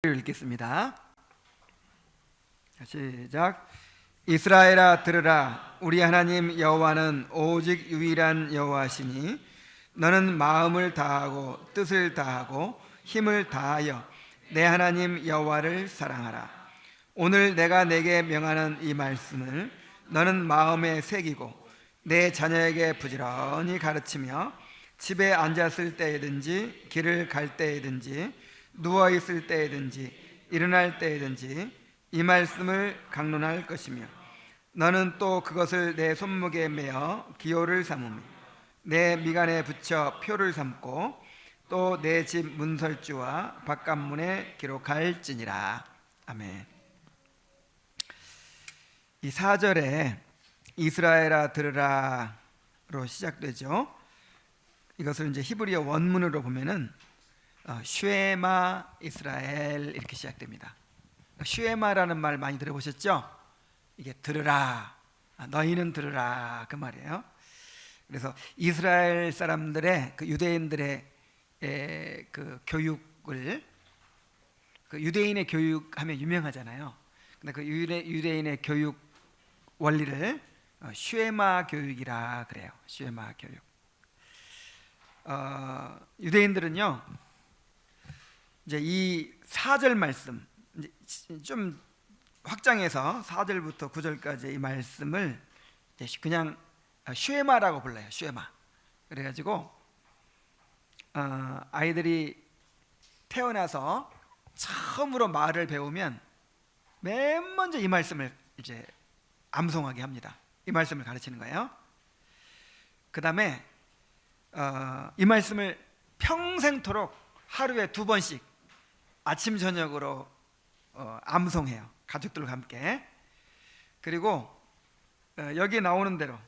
읽겠습니다. 시작. 이스라엘아 들으라. 우리 하나님 여호와는 오직 유일한 여호와시니 너는 마음을 다하고 뜻을 다하고 힘을 다하여 내 하나님 여호와를 사랑하라. 오늘 내가 내게 명하는 이 말씀을 너는 마음에 새기고 내 자녀에게 부지런히 가르치며 집에 앉았을 때이든지 길을 갈 때이든지 누워 있을 때이든지 일어날 때이든지 이 말씀을 강론할 것이며 너는 또 그것을 내 손목에 매어 기호를 삼으며 내 미간에 붙여 표를 삼고 또 내 집 문설주와 바깥문에 기록할지니라. 아멘. 이 4절에 이스라엘아 들으라로 시작되죠. 이것을 이제 히브리어 원문으로 보면은 슈에마 이스라엘 이렇게 시작됩니다. 슈에마라는 말 많이 들어보셨죠? 이게 들으라, 너희는 들으라 그 말이에요. 그래서 이스라엘 사람들의 그 유대인들의 그 교육을, 그 유대인의 교육하면 유명하잖아요. 근데 그 유대인의 교육 원리를 슈에마 교육이라 그래요. 슈에마 교육. 유대인들은요, 이제 이 4절 말씀, 이제 좀 확장해서 4절부터 9절까지 이 말씀을 그냥 슈에마라고 불러요. 슈에마. 그래가지고 아이들이 태어나서 처음으로 말을 배우면 맨 먼저 이 말씀을 이제 암송하게 합니다. 이 말씀을 가르치는 거예요. 그 다음에 이 말씀을 평생토록 하루에 2번씩 아침 저녁으로 암송해요. 가족들과 함께. 그리고 여기 나오는 대로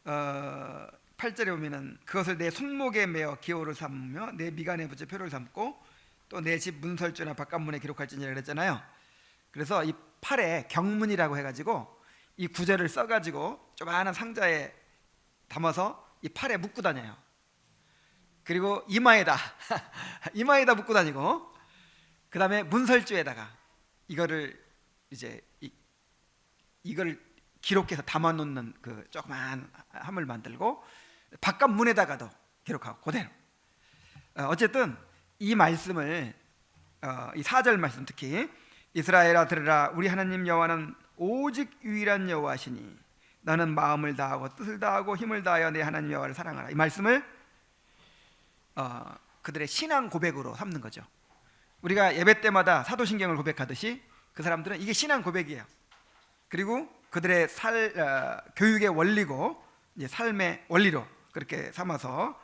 8절에 보면은 그것을 내 손목에 매어 기호를 삼으며 내 미간에 붙여 표를 삼고 또 내 집 문설주나 바깥문에 기록할지니라 그랬잖아요. 그래서 이 팔에 경문이라고 해가지고 이 구절을 써가지고 조그마한 상자에 담아서 이 팔에 묶고 다녀요. 그리고 이마에다 묶고 다니고, 그 다음에 문설주에다가 이거를 이제 이걸 기록해서 담아놓는 그 조그만 함을 만들고 바깥 문에다가도 기록하고 그대로. 어쨌든 이 말씀을 이 4절 말씀, 특히 이스라엘아 들으라. 우리 하나님 여호와는 오직 유일한 여호와시니 너는 마음을 다하고 뜻을 다하고 힘을 다하여 내 하나님 여호와를 사랑하라. 이 말씀을 그들의 신앙 고백으로 삼는 거죠. 우리가 예배 때마다 사도신경을 고백하듯이 그 사람들은 이게 신앙 고백이에요. 그리고 그들의 교육의 원리고 이제 삶의 원리로 그렇게 삼아서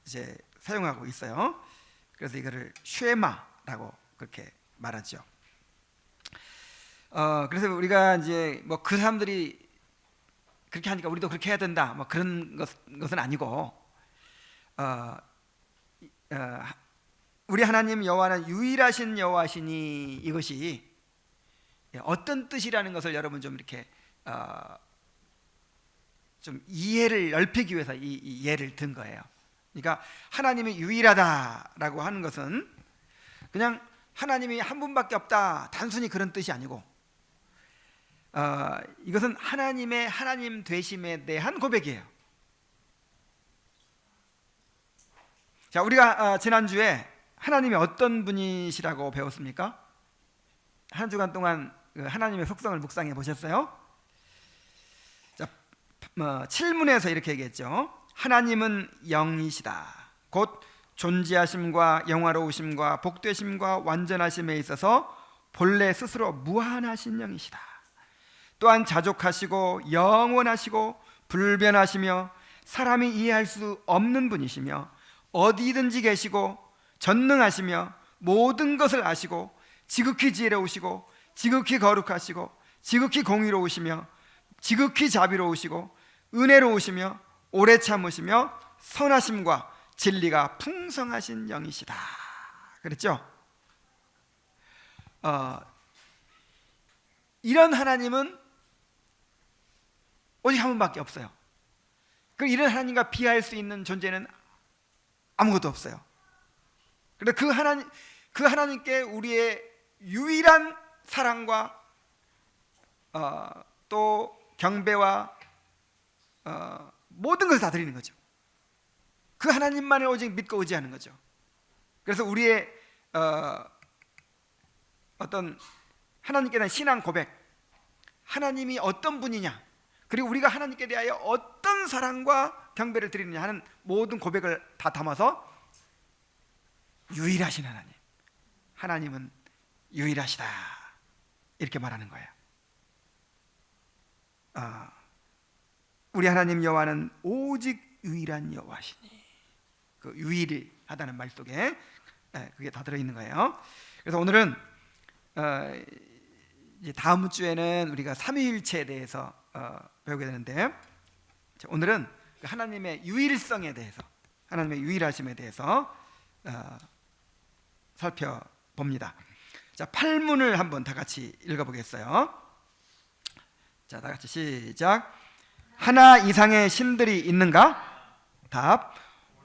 이제 사용하고 있어요. 그래서 이거를 슈에마라고 그렇게 말하죠. 그래서 우리가 이제 뭐 그 사람들이 그렇게 하니까 우리도 그렇게 해야 된다, 뭐 그런 것은 아니고, 우리 하나님 여호와는 유일하신 여호와시니 이것이 어떤 뜻이라는 것을 여러분 좀 이렇게 좀 이해를 넓히기 위해서 이 예를 든 거예요. 그러니까 하나님이 유일하다라고 하는 것은 그냥 하나님이 한 분밖에 없다, 단순히 그런 뜻이 아니고, 이것은 하나님의 하나님 되심에 대한 고백이에요. 자, 우리가 지난주에 하나님이 어떤 분이시라고 배웠습니까? 한 주간 동안 하나님의 속성을 묵상해 보셨어요? 자, 7문에서 이렇게 얘기했죠. 하나님은 영이시다. 곧 존재하심과 영화로우심과 복되심과 완전하심에 있어서 본래 스스로 무한하신 영이시다. 또한 자족하시고 영원하시고 불변하시며 사람이 이해할 수 없는 분이시며 어디든지 계시고 전능하시며 모든 것을 아시고 지극히 지혜로우시고 지극히 거룩하시고 지극히 공의로우시며 지극히 자비로우시고 은혜로우시며 오래 참으시며 선하심과 진리가 풍성하신 영이시다. 그랬죠? 이런 하나님은 오직 한 분밖에 없어요. 그 이런 하나님과 비할 수 있는 존재는 아무것도 없어요. 그런데 그 하나님께 우리의 유일한 사랑과 또 경배와 모든 것을 다 드리는 거죠. 그 하나님만을 오직 믿고 의지하는 거죠. 그래서 우리의 어떤 하나님께 대한 신앙 고백, 하나님이 어떤 분이냐, 그리고 우리가 하나님께 대하여 어떤 사랑과 경배를 드리느냐 하는 모든 고백을 다 담아서 유일하신 하나님, 하나님은 유일하시다, 이렇게 말하는 거예요. 우리 하나님 여호와는 오직 유일한 여호와시니, 그 유일하다는 말 속에 그게 다 들어있는 거예요. 그래서 오늘은 이제 다음 주에는 우리가 삼위일체에 대해서 배우게 되는데, 오늘은 하나님의 유일성에 대해서, 하나님의 유일하심에 대해서 살펴봅니다. 자, 8문을 한번 다 같이 읽어보겠어요. 자, 다 같이 시작. 하나 이상의 신들이 있는가? 답.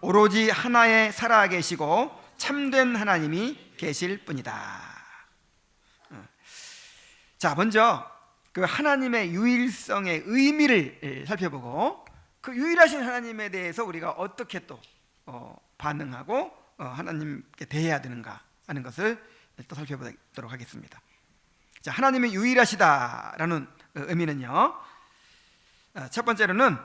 오로지 하나에 살아계시고 참된 하나님이 계실 뿐이다. 자, 먼저 그 하나님의 유일성의 의미를 살펴보고, 그 유일하신 하나님에 대해서 우리가 어떻게 또 반응하고 하나님께 대해야 되는가 하는 것을 또 살펴보도록 하겠습니다. 자, 하나님의 유일하시다라는 의미는요, 첫 번째로는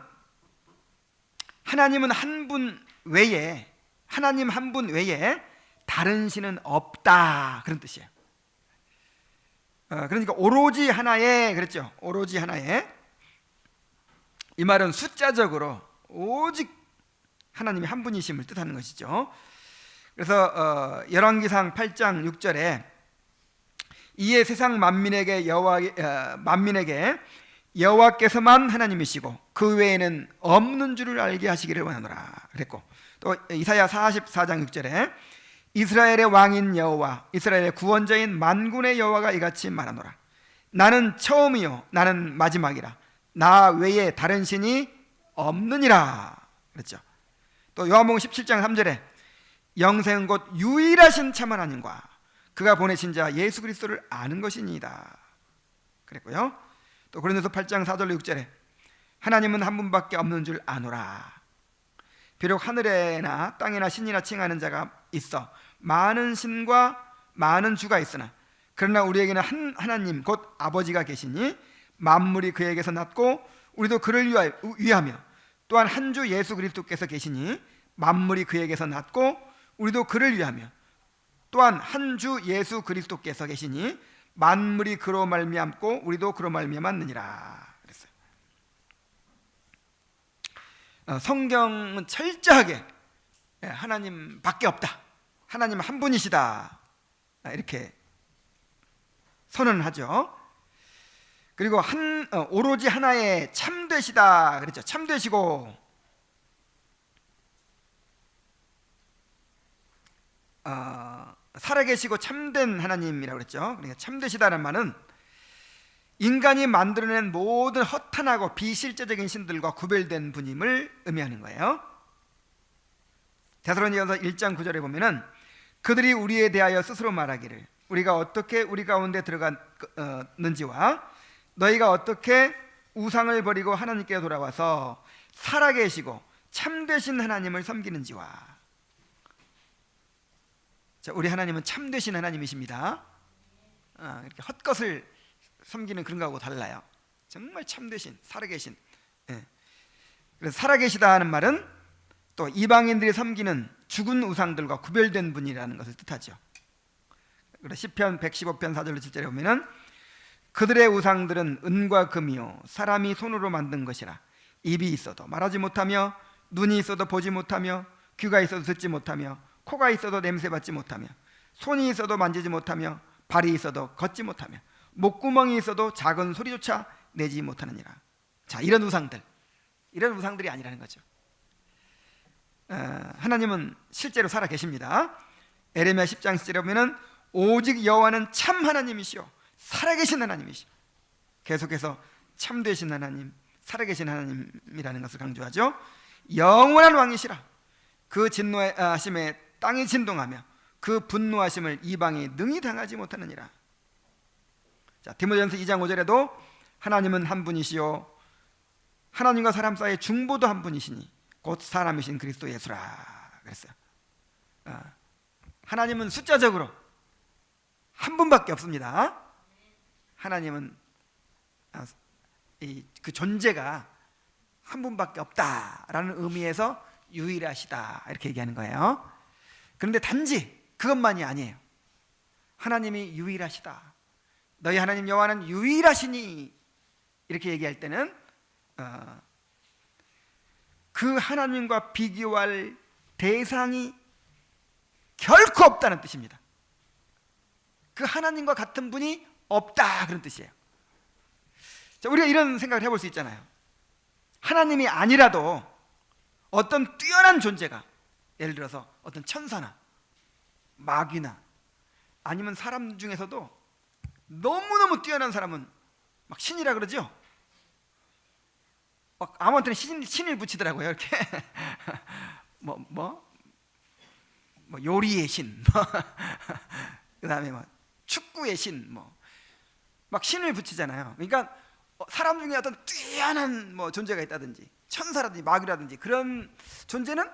하나님은 한 분 외에, 하나님 한 분 외에 다른 신은 없다, 그런 뜻이에요. 그러니까 오로지 하나에, 그랬죠. 오로지 하나에. 이 말은 숫자적으로 오직 하나님이 한 분이심을 뜻하는 것이죠. 그래서 열왕기상 8장 6절에 이에 세상 만민에게 여호와께서만 하나님이시고 그 외에는 없는 줄을 알게 하시기를 원하노라 그랬고, 또 이사야 44장 6절에 이스라엘의 왕인 여호와, 이스라엘의 구원자인 만군의 여호와가 이같이 말하노라. 나는 처음이요 나는 마지막이라. 나 외에 다른 신이 없느니라 그랬죠. 또 요한복음 17장 3절에 영생은 곧 유일하신 참 하나님과 그가 보내신 자 예수 그리스도를 아는 것이니이다 그랬고요. 또 고린도서 8장 4절 6절에 하나님은 한 분밖에 없는 줄 아노라. 비록 하늘에나 땅에나 신이나 칭하는 자가 있어 많은 신과 많은 주가 있으나 그러나 우리에게는 한 하나님 곧 아버지가 계시니 만물이 그에게서 났고 우리도 그를 위하며 또한 한 주 예수 그리스도께서 계시니 만물이 그에게서 났고 우리도 그를 위하며 또한 한 주 예수 그리스도께서 계시니 만물이 그로 말미암고 우리도 그로 말미암았느니라 그랬어요. 성경은 철저하게 하나님밖에 없다, 하나님 한 분이시다, 이렇게 선언하죠. 그리고 오로지 하나에 참되시다 그랬죠. 참되시고 살아계시고 참된 하나님이라고 그랬죠. 그러니까 참되시다는 말은 인간이 만들어낸 모든 허탄하고 비실제적인 신들과 구별된 분임을 의미하는 거예요. 데살로니가서 1장 9절에 보면은 그들이 우리에 대하여 스스로 말하기를 우리가 어떻게 우리 가운데 들어갔는지와 너희가 어떻게 우상을 버리고 하나님께 돌아와서 살아계시고 참되신 하나님을 섬기는지와. 자, 우리 하나님은 참되신 하나님이십니다. 이렇게 헛것을 섬기는 그런 거하고 달라요. 정말 참되신, 살아계신. 그래서 살아계시다 하는 말은 또 이방인들이 섬기는 죽은 우상들과 구별된 분이라는 것을 뜻하죠. 그래서 시편 115편 4절로 7절에 보면은 그들의 우상들은 은과 금이요 사람이 손으로 만든 것이라 입이 있어도 말하지 못하며 눈이 있어도 보지 못하며 귀가 있어도 듣지 못하며 코가 있어도 냄새 맡지 못하며 손이 있어도 만지지 못하며 발이 있어도 걷지 못하며 목구멍이 있어도 작은 소리조차 내지 못하느니라. 자, 이런 우상들이 아니라는 거죠. 하나님은 실제로 살아 계십니다. 에레미야 10장 10절에 보면은 오직 여호와는 참 하나님이시오 살아계신 하나님이시오. 계속해서 참되신 하나님, 살아계신 하나님이라는 것을 강조하죠. 영원한 왕이시라. 그 진노하심에 땅이 진동하며 그 분노하심을 이방이 능히 당하지 못하느니라. 자, 디모데전서 2장 5절에도 하나님은 한 분이시요 하나님과 사람 사이의 중보도 한 분이시니 곧 사람이신 그리스도 예수라 그랬어요. 하나님은 숫자적으로 한 분밖에 없습니다. 하나님은 그 존재가 한 분밖에 없다라는 의미에서 유일하시다 이렇게 얘기하는 거예요. 그런데 단지 그것만이 아니에요. 하나님이 유일하시다, 너희 하나님 여호와는 유일하시니 이렇게 얘기할 때는 그 하나님과 비교할 대상이 결코 없다는 뜻입니다. 그 하나님과 같은 분이 없다 그런 뜻이에요. 자, 우리가 이런 생각을 해볼 수 있잖아요. 하나님이 아니라도 어떤 뛰어난 존재가, 예를 들어서 어떤 천사나 마귀나 아니면 사람 중에서도 너무너무 뛰어난 사람은 막 신이라 그러죠. 막 아무한테나 신을 붙이더라고요. 이렇게 뭐 요리의 신, 그다음에 뭐 축구의 신, 막 신을 붙이잖아요. 그러니까 사람 중에 어떤 뛰어난 존재가 있다든지 천사라든지 마귀라든지 그런 존재는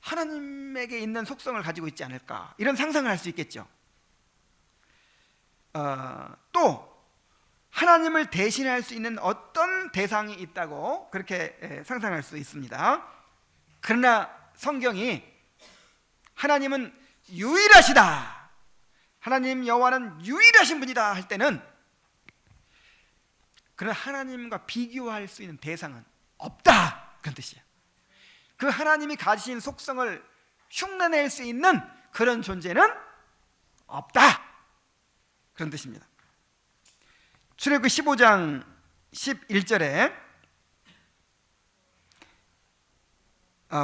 하나님에게 있는 속성을 가지고 있지 않을까, 이런 상상을 할 수 있겠죠. 또 하나님을 대신할 수 있는 어떤 대상이 있다고 그렇게 상상할 수 있습니다. 그러나 성경이 하나님은 유일하시다, 하나님 여호와는 유일하신 분이다 할 때는 그런 하나님과 비교할 수 있는 대상은 없다 그런 뜻이에요. 그 하나님이 가지신 속성을 흉내낼 수 있는 그런 존재는 없다 그런 뜻입니다. 출애굽기 15장 11절에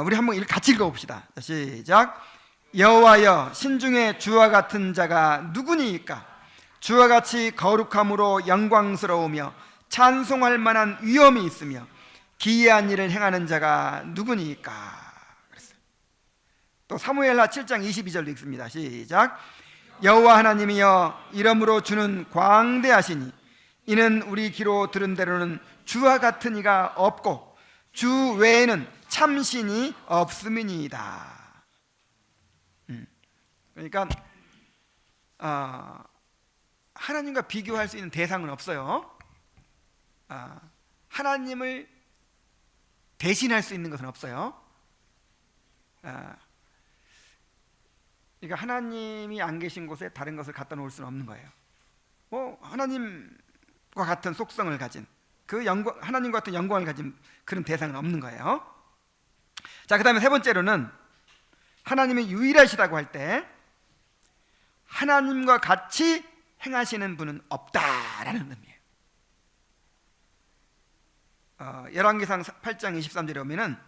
우리 한번 같이 읽어봅시다. 시작. 여호와여, 신중에 주와 같은 자가 누구니이까? 주와 같이 거룩함으로 영광스러우며 찬송할 만한 위엄이 있으며 기이한 일을 행하는 자가 누구니이까? 그랬어요. 또 사무엘하 7장 22절도 읽습니다. 시작. 여호와 하나님이여, 이러므로 주는 광대하시니 이는 우리 귀로 들은 대로는 주와 같은 이가 없고 주 외에는 참신이 없음이니이다. 그러니까 하나님과 비교할 수 있는 대상은 없어요. 하나님을 대신할 수 있는 것은 없어요. 그러니까 하나님이 안 계신 곳에 다른 것을 갖다 놓을 수는 없는 거예요. 하나님과 같은 속성을 가진 그 영광, 하나님과 같은 영광을 가진 그런 대상은 없는 거예요. 자, 그 다음에 세 번째로는 하나님이 유일하시다고 할 때 하나님과 같이 행하시는 분은 없다라는 의미예요. 열왕기상 8장 23절에 보면은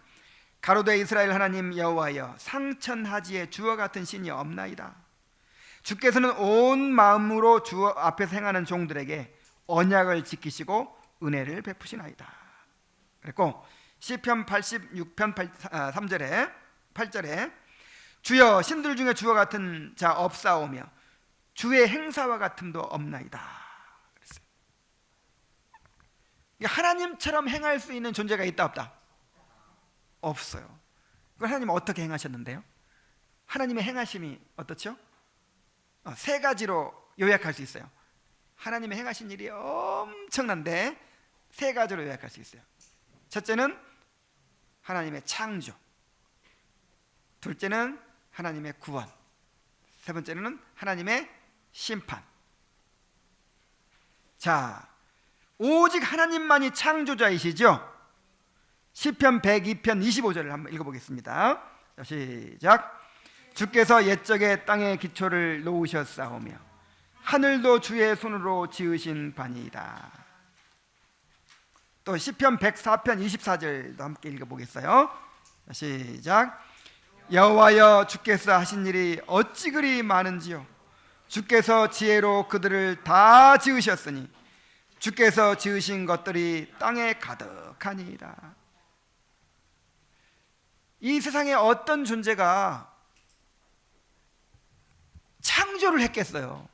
가로되 이스라엘 하나님 여호와여, 상천하지에 주와 같은 신이 없나이다. 주께서는 온 마음으로 주 앞에서 행하는 종들에게 언약을 지키시고 은혜를 베푸시나이다. 그랬고 시편 86편 3절에 8절에 주여, 신들 중에 주와 같은 자 없사오며 주의 행사와 같음도 없나이다. 그랬어요. 하나님처럼 행할 수 있는 존재가 있다 없다? 없어요. 그럼 하나님은 어떻게 행하셨는데요? 하나님의 행하심이 어떻죠? 세 가지로 요약할 수 있어요. 하나님의 행하신 일이 엄청난데 세 가지로 요약할 수 있어요. 첫째는 하나님의 창조, 둘째는 하나님의 구원, 세 번째는 하나님의 심판. 자, 오직 하나님만이 창조자이시죠. 시편 102편 25절을 한번 읽어보겠습니다. 시작. 주께서 옛적에 땅의 기초를 놓으셨사오며 하늘도 주의 손으로 지으신 바니이다. 또 시편 104편 24절도 함께 읽어보겠어요. 시작. 여호와여, 주께서 하신 일이 어찌 그리 많은지요. 주께서 지혜로 그들을 다 지으셨으니 주께서 지으신 것들이 땅에 가득하니이다. 이 세상에 어떤 존재가 창조를 했겠어요?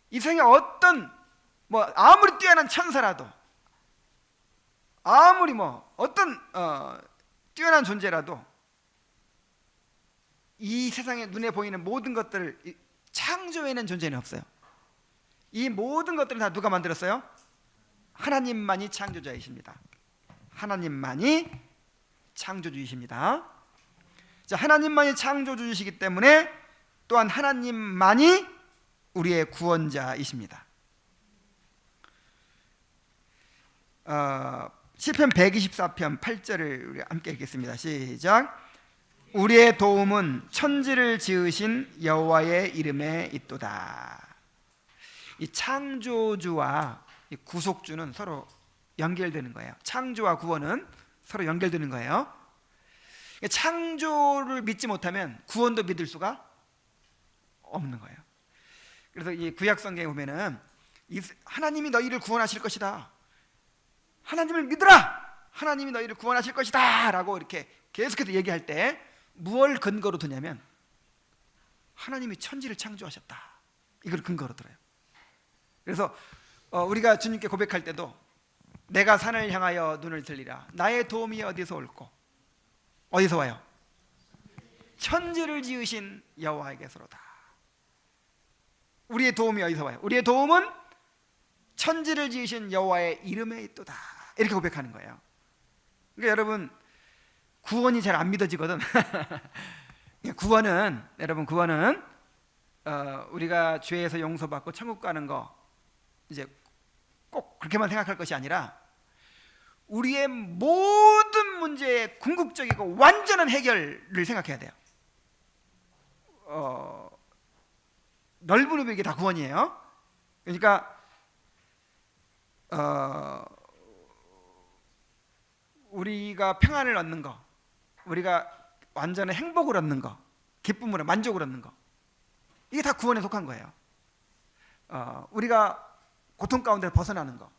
이 세상에 어떤 아무리 뛰어난 천사라도, 아무리 어떤 뛰어난 존재라도 이 세상에 눈에 보이는 모든 것들을 창조해낸 존재는 없어요. 이 모든 것들은 다 누가 만들었어요? 하나님만이 창조자이십니다. 하나님만이 창조주이십니다. 자, 하나님만이 창조주이시기 때문에 또한 하나님만이 우리의 구원자이십니다. 시편 124편 8절을 우리 함께 읽겠습니다. 시작. 우리의 도움은 천지를 지으신 여호와의 이름에 있도다. 이 창조주와 이 구속주는 서로 연결되는 거예요. 창조와 구원은 서로 연결되는 거예요. 창조를 믿지 못하면 구원도 믿을 수가 없는 거예요. 그래서 이 구약 성경에 보면은 하나님이 너희를 구원하실 것이다, 하나님을 믿으라, 하나님이 너희를 구원하실 것이다 라고 이렇게 계속해서 얘기할 때 무엇을 근거로 두냐면 하나님이 천지를 창조하셨다, 이걸 근거로 들어요. 그래서 우리가 주님께 고백할 때도 내가 산을 향하여 눈을 들리라, 나의 도움이 어디서 올꼬? 어디서 와요? 천지를 지으신 여호와에게서로다. 우리의 도움이 어디서 와요? 우리의 도움은 천지를 지으신 여호와의 이름에 있도다, 이렇게 고백하는 거예요. 그러니까 여러분, 구원이 잘 안 믿어지거든. 구원은 우리가 죄에서 용서받고 천국 가는 거 이제 꼭 그렇게만 생각할 것이 아니라 우리의 모든 문제의 궁극적이고 완전한 해결을 생각해야 돼요. 넓은 의미에 이게 다 구원이에요. 그러니까 우리가 평안을 얻는 거, 우리가 완전한 행복을 얻는 거, 기쁨을, 만족을 얻는 거, 이게 다 구원에 속한 거예요. 우리가 고통 가운데 벗어나는 거,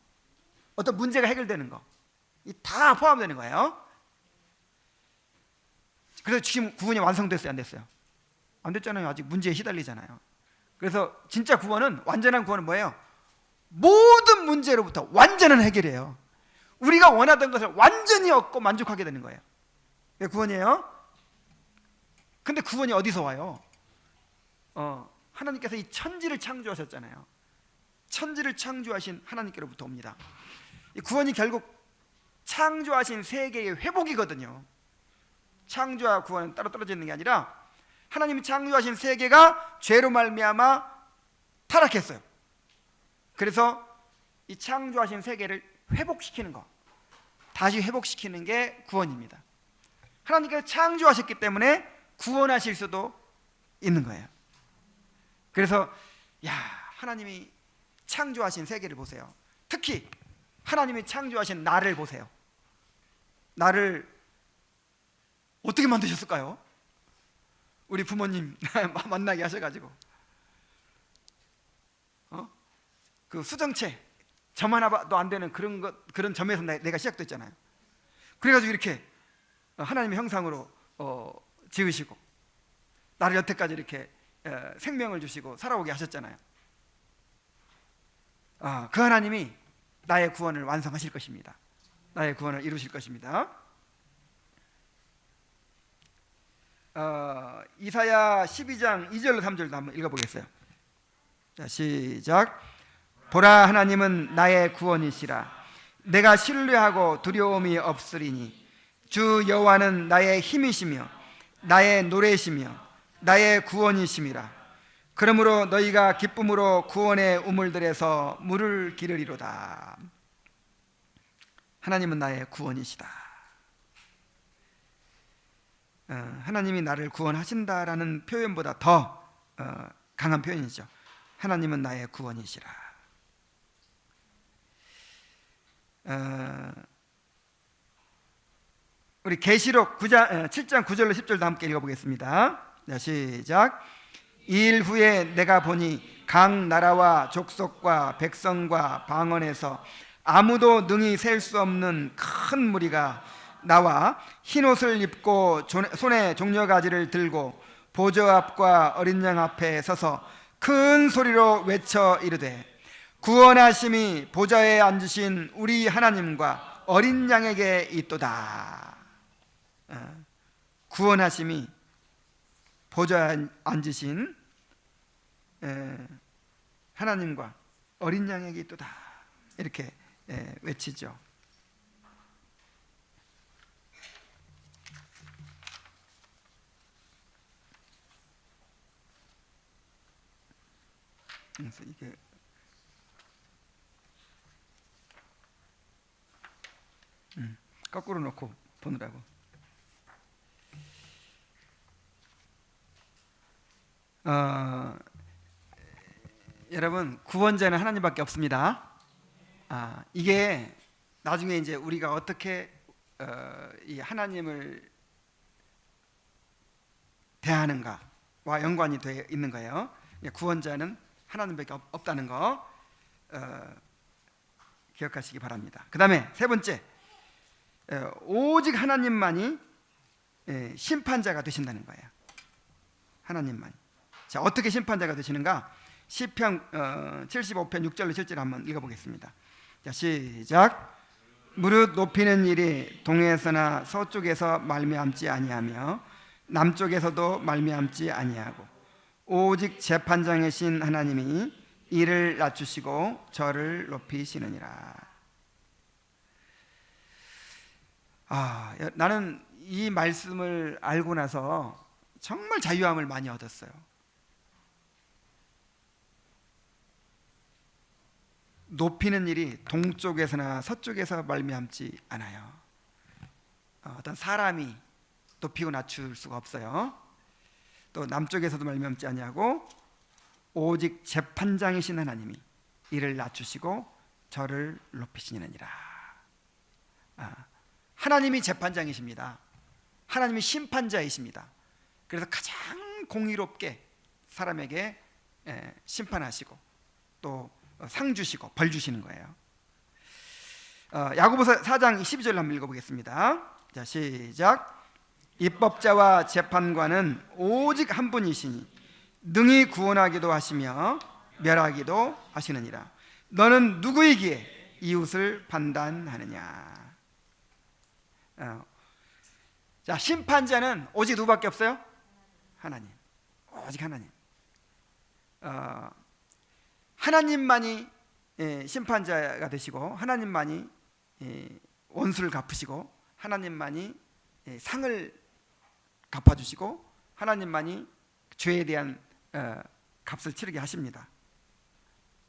어떤 문제가 해결되는 거, 이 다 포함되는 거예요. 그래서 지금 구원이 완성됐어요, 안 됐어요? 안 됐잖아요. 아직 문제에 시달리잖아요. 그래서 진짜 구원은, 완전한 구원은 뭐예요? 모든 문제로부터 완전한 해결이에요. 우리가 원하던 것을 완전히 얻고 만족하게 되는 거예요. 그게 구원이에요. 근데 구원이 어디서 와요? 하나님께서 이 천지를 창조하셨잖아요. 천지를 창조하신 하나님께로부터 옵니다. 이 구원이 결국 창조하신 세계의 회복이거든요. 창조와 구원은 따로 떨어져 있는 게 아니라 하나님이 창조하신 세계가 죄로 말미암아 타락했어요. 그래서 이 창조하신 세계를 회복시키는 거, 다시 회복시키는 게 구원입니다. 하나님께서 창조하셨기 때문에 구원하실 수도 있는 거예요. 그래서 하나님이 창조하신 세계를 보세요. 특히 하나님이 창조하신 나를 보세요. 나를 어떻게 만드셨을까요? 우리 부모님 만나게 하셔가지고 그 수정체 점 하나도 안 되는 그런 점에서 내가 시작됐잖아요. 그래가지고 이렇게 하나님의 형상으로 지으시고 나를 여태까지 이렇게 생명을 주시고 살아오게 하셨잖아요. 그 하나님이 나의 구원을 완성하실 것입니다. 나의 구원을 이루실 것입니다. 이사야 12장 2절로 3절도 한번 읽어보겠어요. 자, 시작. 보라, 하나님은 나의 구원이시라. 내가 신뢰하고 두려움이 없으리니 주 여호와는 나의 힘이시며 나의 노래시며 나의 구원이심이라. 그러므로 너희가 기쁨으로 구원의 우물들에서 물을 기르리로다. 하나님은 나의 구원이시다. 하나님이 나를 구원하신다라는 표현보다 더 강한 표현이죠. 하나님은 나의 구원이시라. 우리 계시록 7장 9절로 10절도 함께 읽어보겠습니다. 자, 시작. 이 일 후에 내가 보니 각 나라와 족속과 백성과 방언에서 아무도 능히 셀 수 없는 큰 무리가 나와 흰옷을 입고 손에 종려가지를 들고 보좌 앞과 어린 양 앞에 서서 큰 소리로 외쳐 이르되 구원하심이 보좌에 앉으신 우리 하나님과 어린 양에게 있도다. 구원하심이 보좌에 앉으신 하나님과 어린 양에게 있도다. 이렇게 외치죠. 그래서 이게 거꾸로 놓고 보느라고. 여러분, 구원자는 하나님밖에 없습니다. 이게 나중에 이제 우리가 어떻게 이 하나님을 대하는가와 연관이 되어 있는 거예요. 구원자는 하나님밖에 없다는 거 기억하시기 바랍니다. 그 다음에 세 번째, 오직 하나님만이 심판자가 되신다는 거예요. 하나님만이. 자, 어떻게 심판자가 되시는가? 시편 75편 6절로 7절 한번 읽어보겠습니다. 자, 시작. 무릇 높이는 일이 동에서나 서쪽에서 말미암지 아니하며 남쪽에서도 말미암지 아니하고 오직 재판장이신 하나님이 이를 낮추시고 저를 높이시느니라. 나는 이 말씀을 알고 나서 정말 자유함을 많이 얻었어요. 높이는 일이 동쪽에서나 서쪽에서 말미암지 않아요. 어떤 사람이 높이고 낮출 수가 없어요. 또 남쪽에서도 말미암지 아니하고 오직 재판장이신 하나님이 이를 낮추시고 저를 높이시느니라. 하나님이 재판장이십니다. 하나님이 심판자이십니다. 그래서 가장 공의롭게 사람에게 심판하시고 또 상 주시고 벌 주시는 거예요. 야고보서 4장 12절 한번 읽어보겠습니다. 자, 시작. 입법자와 재판관은 오직 한 분이시니 능히 구원하기도 하시며 멸하기도 하시느니라. 너는 누구이기에 이웃을 판단하느냐. 자, 심판자는 오직 누구밖에 없어요? 하나님. 오직 하나님. 하나님만이 심판자가 되시고 하나님만이 원수를 갚으시고 하나님만이 상을 갚아주시고 하나님만이 죄에 대한 값을 치르게 하십니다.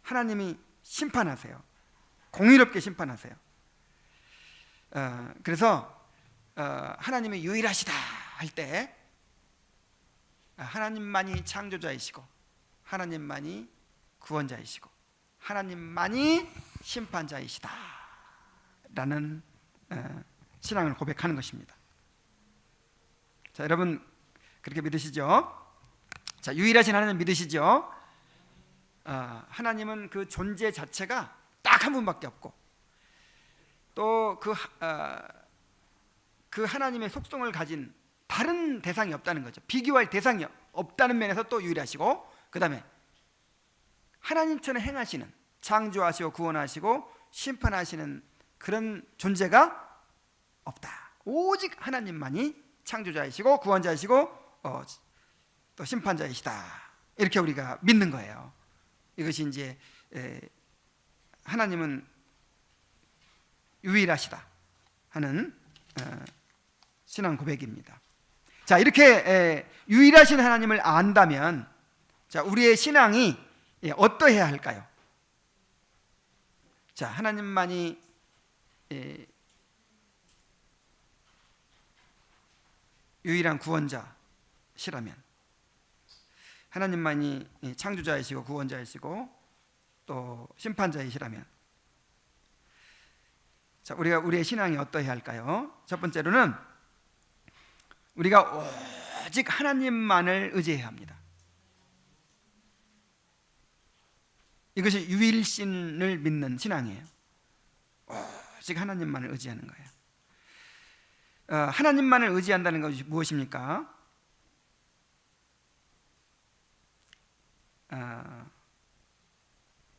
하나님이 심판하세요. 공의롭게 심판하세요. 그래서 하나님이 유일하시다 할 때 하나님만이 창조자이시고 하나님만이 구원자이시고 하나님만이 심판자이시다 라는 신앙을 고백하는 것입니다. 자, 여러분 그렇게 믿으시죠? 자, 유일하신 하나님 믿으시죠? 하나님은 그 존재 자체가 딱 한 분밖에 없고 또 그 하나님의 속성을 가진 다른 대상이 없다는 거죠. 비교할 대상이 없다는 면에서 또 유일하시고, 그 다음에 하나님처럼 행하시는, 창조하시고 구원하시고 심판하시는 그런 존재가 없다. 오직 하나님만이 창조자이시고 구원자이시고 또 심판자이시다. 이렇게 우리가 믿는 거예요. 이것이 이제 하나님은 유일하시다 하는 신앙 고백입니다. 자, 이렇게 유일하신 하나님을 안다면, 자, 우리의 신앙이 어떠해야 할까요? 자, 하나님만이 유일한 구원자시라면, 하나님만이 창조자이시고 구원자이시고 또 심판자이시라면, 자, 우리의 신앙이 어떠해야 할까요? 첫 번째로는 우리가 오직 하나님만을 의지해야 합니다. 이것이 유일신을 믿는 신앙이에요. 오직 하나님만을 의지하는 거예요. 하나님만을 의지한다는 것이 무엇입니까?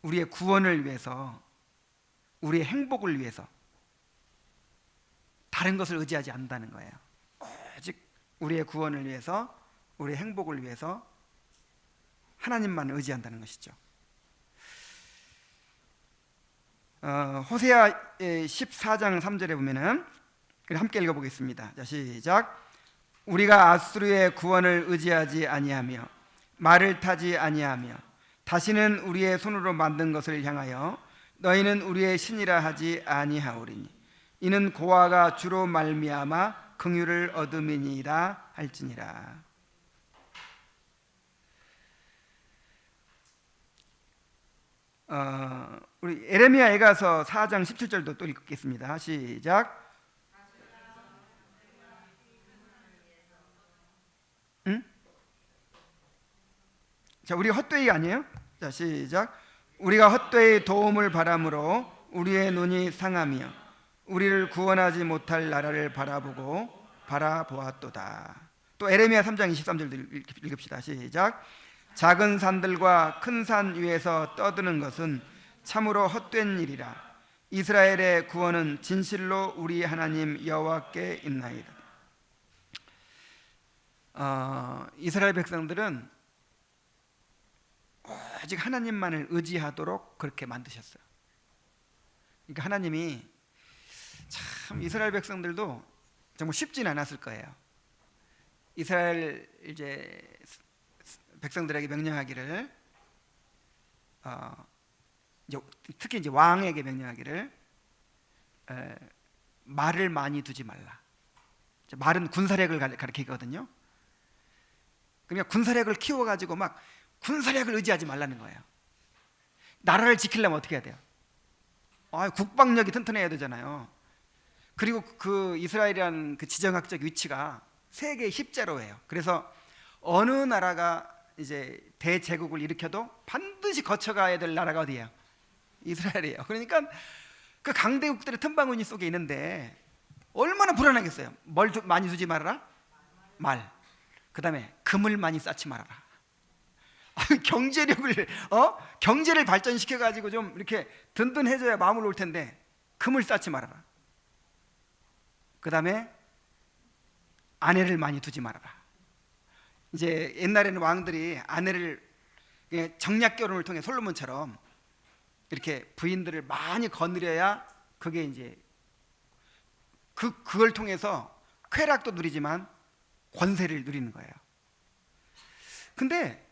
우리의 구원을 위해서, 우리의 행복을 위해서 다른 것을 의지하지 않는다는 거예요. 오직 우리의 구원을 위해서, 우리의 행복을 위해서 하나님만 의지한다는 것이죠. 호세아 14장 3절에 보면은, 함께 읽어보겠습니다. 자, 시작. 우리가 아수르의 구원을 의지하지 아니하며 말을 타지 아니하며 다시는 우리의 손으로 만든 것을 향하여 너희는 우리의 신이라 하지 아니하오리니 이는 고아가 주로 말미암아 긍휼을 얻음이니이다 할지니라. 우리 에레미야 애가서 4장 17절도 또 읽겠습니다. 시작. 응? 자, 우리가 헛되이 아니에요? 자, 시작. 우리가 헛되이 도움을 바람으로 우리의 눈이 상하며 우리를 구원하지 못할 나라를 바라보았도다. 또 에레미야 3장 23절도 읽읍시다. 시작. 작은 산들과 큰 산 위에서 떠드는 것은 참으로 헛된 일이라. 이스라엘의 구원은 진실로 우리 하나님 여호와께 있나이다. 이스라엘 백성들은 오직 하나님만을 의지하도록 그렇게 만드셨어요. 그러니까 하나님이 참 이스라엘 백성들도 정말 쉽진 않았을 거예요. 이스라엘 이제 백성들에게 명령하기를, 특히 이제 왕에게 명령하기를, 말을 많이 두지 말라. 말은 군사력을 가리키거든요. 그러니까 군사력을 키워가지고 막 군사력을 의지하지 말라는 거예요. 나라를 지키려면 어떻게 해야 돼요? 국방력이 튼튼해야 되잖아요. 그리고 그 이스라엘이라는 그 지정학적 위치가 세계 10제로예요. 그래서 어느 나라가 이제 대제국을 일으켜도 반드시 거쳐가야 될 나라가 어디예요? 이스라엘이에요. 그러니까 그 강대국들의 틈바구니 속에 있는데 얼마나 불안하겠어요. 뭘 많이 두지 말아라? 말. 그 다음에 금을 많이 쌓지 말아라. 경제를 발전시켜 가지고 좀 이렇게 든든해져야 마음을 놓을 텐데 금을 쌓지 말아라. 그 다음에 아내를 많이 두지 말아라. 이제 옛날에는 왕들이 아내를 정략 결혼을 통해 솔로몬처럼 이렇게 부인들을 많이 거느려야 그게 이제 그걸 통해서 쾌락도 누리지만 권세를 누리는 거예요. 근데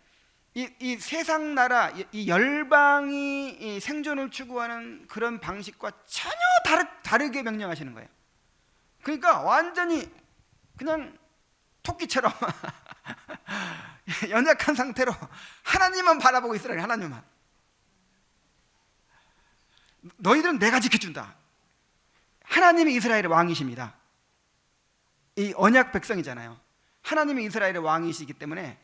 이 세상 나라, 이 열방이 이 생존을 추구하는 그런 방식과 전혀 다르게 명령하시는 거예요. 그러니까 완전히 그냥 토끼처럼 연약한 상태로 하나님만 바라보고 있으라. 하나님만. 너희들은 내가 지켜준다. 하나님이 이스라엘의 왕이십니다. 이 언약 백성이잖아요. 하나님이 이스라엘의 왕이시기 때문에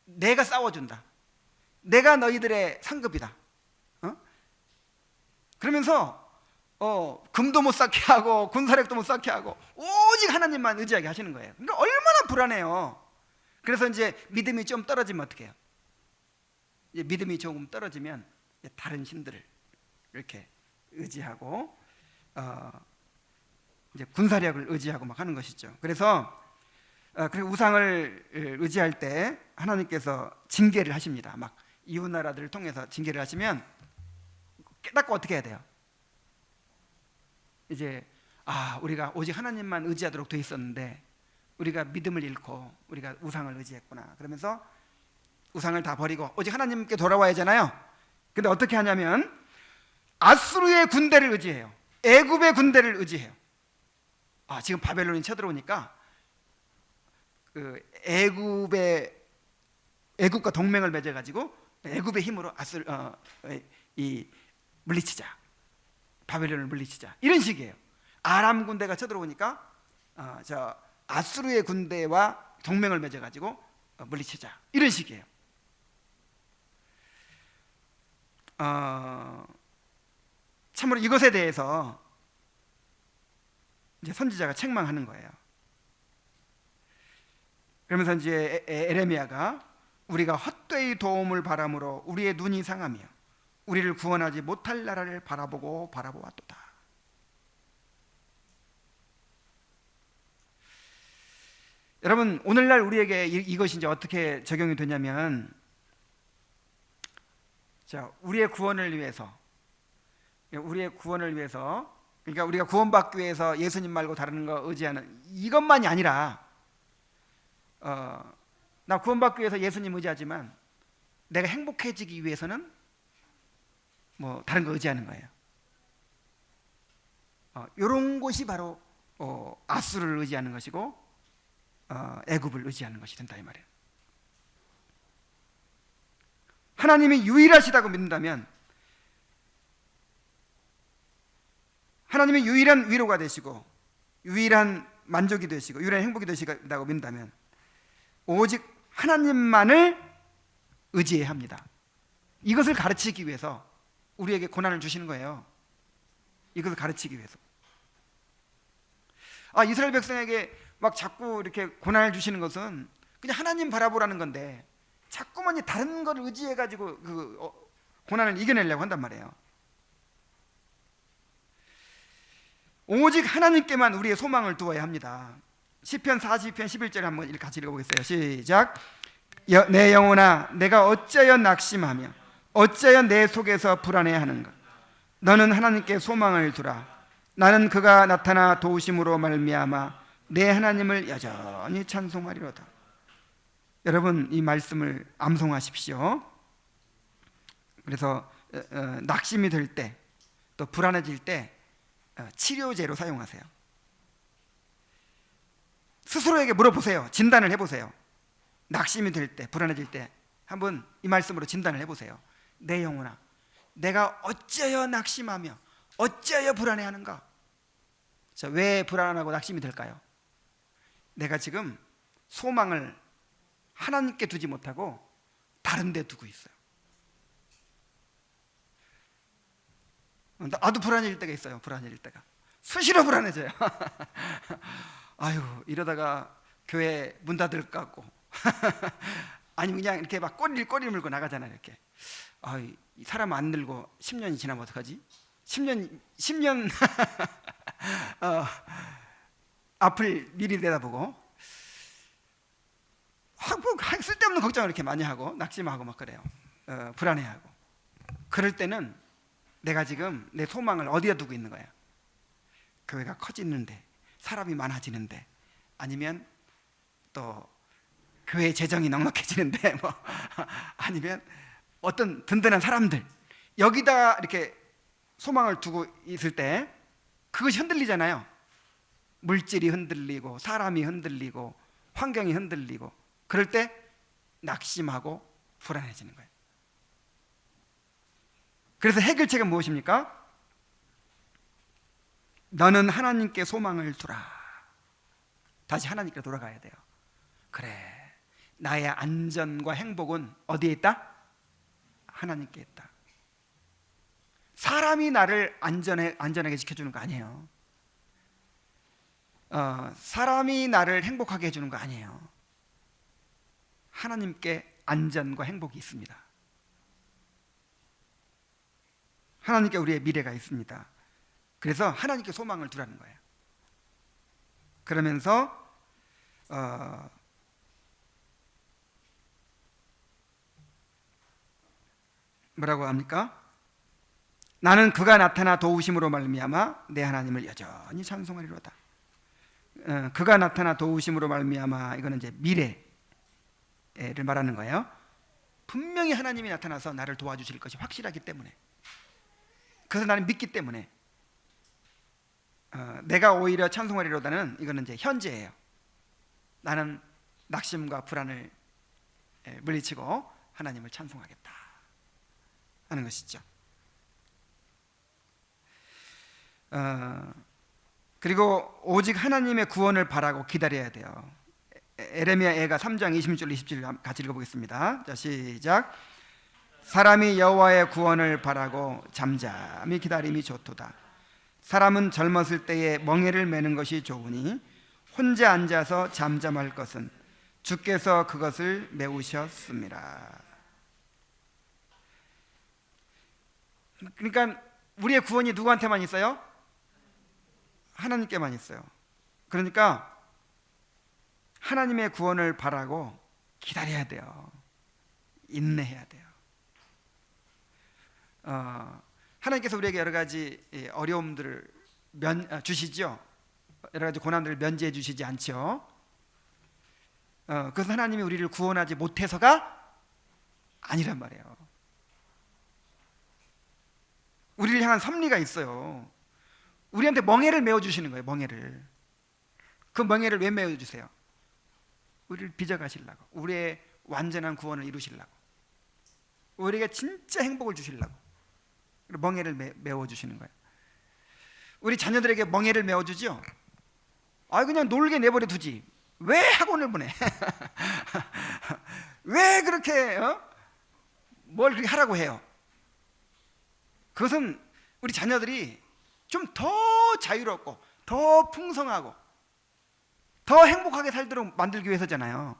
내가 싸워준다. 내가 너희들의 상급이다. 그러면서 금도 못 쌓게 하고 군사력도 못 쌓게 하고 오직 하나님만 의지하게 하시는 거예요. 그러니까 얼마나 불안해요. 그래서 이제 믿음이 좀 떨어지면 어떻게 해요? 이제 믿음이 조금 떨어지면 다른 신들을 이렇게 의지하고 이제 군사력을 의지하고 막 하는 것이죠. 그래서 그리고 우상을 의지할 때 하나님께서 징계를 하십니다. 막 이웃 나라들을 통해서 징계를 하시면 깨닫고 어떻게 해야 돼요? 이제 우리가 오직 하나님만 의지하도록 돼 있었는데 우리가 믿음을 잃고 우리가 우상을 의지했구나. 그러면서 우상을 다 버리고 오직 하나님께 돌아와야 하잖아요. 근데 어떻게 하냐면 아수르의 군대를 의지해요. 애굽의 군대를 의지해요. 지금 바벨론이 쳐들어오니까 그 애굽과 동맹을 맺어가지고 애굽의 힘으로 물리치자. 바벨론을 물리치자. 이런 식이에요. 아람 군대가 쳐들어오니까 아수르의 군대와 동맹을 맺어가지고 물리치자. 이런 식이에요. 참으로 이것에 대해서 이제 선지자가 책망하는 거예요. 그러면서 이제 에레미야가 우리가 헛되이 도움을 바람으로 우리의 눈이 상하며 우리를 구원하지 못할 나라를 바라보았도다. 여러분, 오늘날 우리에게 이것이 이제 어떻게 적용이 되냐면, 자, 우리의 구원을 위해서, 그러니까 우리가 구원받기 위해서 예수님 말고 다른 거 의지하는 이것만이 아니라, 나 구원받기 위해서 예수님 의지하지만 내가 행복해지기 위해서는 뭐 다른 거 의지하는 거예요. 이런 것이 바로 아수를 의지하는 것이고 애굽을 의지하는 것이 된다 이 말이에요. 하나님이 유일하시다고 믿는다면, 하나님이 유일한 위로가 되시고 유일한 만족이 되시고 유일한 행복이 되시다고 믿는다면 오직 하나님만을 의지해야 합니다. 이것을 가르치기 위해서 우리에게 고난을 주시는 거예요. 이것을 가르치기 위해서. 이스라엘 백성에게 막 자꾸 이렇게 고난을 주시는 것은 그냥 하나님 바라보라는 건데 자꾸만 다른 걸 의지해 가지고 고난을 이겨내려고 한단 말이에요. 오직 하나님께만 우리의 소망을 두어야 합니다. 시편 42편 11절 한번 같이 읽어보겠어요. 시작. 내 영혼아, 내가 어찌하여 낙심하며 어찌하여 내 속에서 불안해하는가. 너는 하나님께 소망을 두라. 나는 그가 나타나 도우심으로 말미암아 내 하나님을 여전히 찬송하리로다. 여러분, 이 말씀을 암송하십시오. 그래서 낙심이 될 때, 또 불안해질 때 치료제로 사용하세요. 스스로에게 물어보세요. 진단을 해보세요. 낙심이 될 때, 불안해질 때 한번 이 말씀으로 진단을 해보세요. 내 영혼아, 내가 어찌하여 낙심하며 어찌하여 불안해하는가? 자, 왜 불안하고 낙심이 될까요? 내가 지금 소망을 하나님께 두지 못하고 다른 데 두고 있어요. 나도 불안해질 때가 있어요. 불안해질 때가 수시로 불안해져요. 아유, 이러다가 교회 문 닫을 것 같고 아니면 그냥 이렇게 막 꼬리를 물고 나가잖아요. 이렇게 이 사람 안 늘고 10년이 지나면 어떡하지? 10년 앞을 미리 내다보고 쓸데없는 걱정을 이렇게 많이 하고 낙심하고 막 그래요. 불안해하고. 그럴 때는 내가 지금 내 소망을 어디에 두고 있는 거야? 교회가 커지는데, 사람이 많아지는데, 아니면 또 교회 재정이 넉넉해지는데, 아니면 어떤 든든한 사람들, 여기다 이렇게 소망을 두고 있을 때 그것이 흔들리잖아요. 물질이 흔들리고 사람이 흔들리고 환경이 흔들리고, 그럴 때 낙심하고 불안해지는 거예요. 그래서 해결책은 무엇입니까? 너는 하나님께 소망을 두라. 다시 하나님께 돌아가야 돼요. 그래, 나의 안전과 행복은 어디에 있다? 하나님께 있다. 사람이 나를 안전하게 지켜주는 거 아니에요. 사람이 나를 행복하게 해주는 거 아니에요. 하나님께 안전과 행복이 있습니다. 하나님께 우리의 미래가 있습니다. 그래서 하나님께 소망을 두라는 거예요. 그러면서 뭐라고 합니까? 나는 그가 나타나 도우심으로 말미암아 내 하나님을 여전히 찬송하리로다. 그가 나타나 도우심으로 말미암아, 이거는 이제 미래를 말하는 거예요. 분명히 하나님이 나타나서 나를 도와주실 것이 확실하기 때문에, 그래서 나는 믿기 때문에 내가 오히려 찬송하리로다는, 이거는 이제 현재예요. 나는 낙심과 불안을 물리치고 하나님을 찬송하겠다 하는 것이죠. 그리고 오직 하나님의 구원을 바라고 기다려야 돼요. 에레미야 애가 3장 26절 27절 같이 읽어보겠습니다. 자, 시작. 사람이 여호와의 구원을 바라고 잠잠히 기다림이 좋도다. 사람은 젊었을 때에 멍에를 매는 것이 좋으니 혼자 앉아서 잠잠할 것은 주께서 그것을 메우셨습니다. 그러니까 우리의 구원이 누구한테만 있어요? 하나님께만 있어요. 그러니까 하나님의 구원을 바라고 기다려야 돼요. 인내해야 돼요. 하나님께서 우리에게 여러 가지 어려움들을 주시죠. 여러 가지 고난들을 면제해 주시지 않죠. 그래서 하나님이 우리를 구원하지 못해서가 아니란 말이에요. 우리를 향한 섭리가 있어요. 우리한테 멍에를 메워주시는 거예요. 멍에를. 그 멍에를 왜 메워주세요? 우리를 빚어가시려고, 우리의 완전한 구원을 이루시려고, 우리에게 진짜 행복을 주시려고 멍에를 메워주시는 거예요. 우리 자녀들에게 멍에를 메워주죠. 그냥 놀게 내버려 두지 왜 학원을 보내? 왜 그렇게 뭘 그렇게 하라고 해요? 그것은 우리 자녀들이 좀 더 자유롭고 더 풍성하고 더 행복하게 살도록 만들기 위해서잖아요.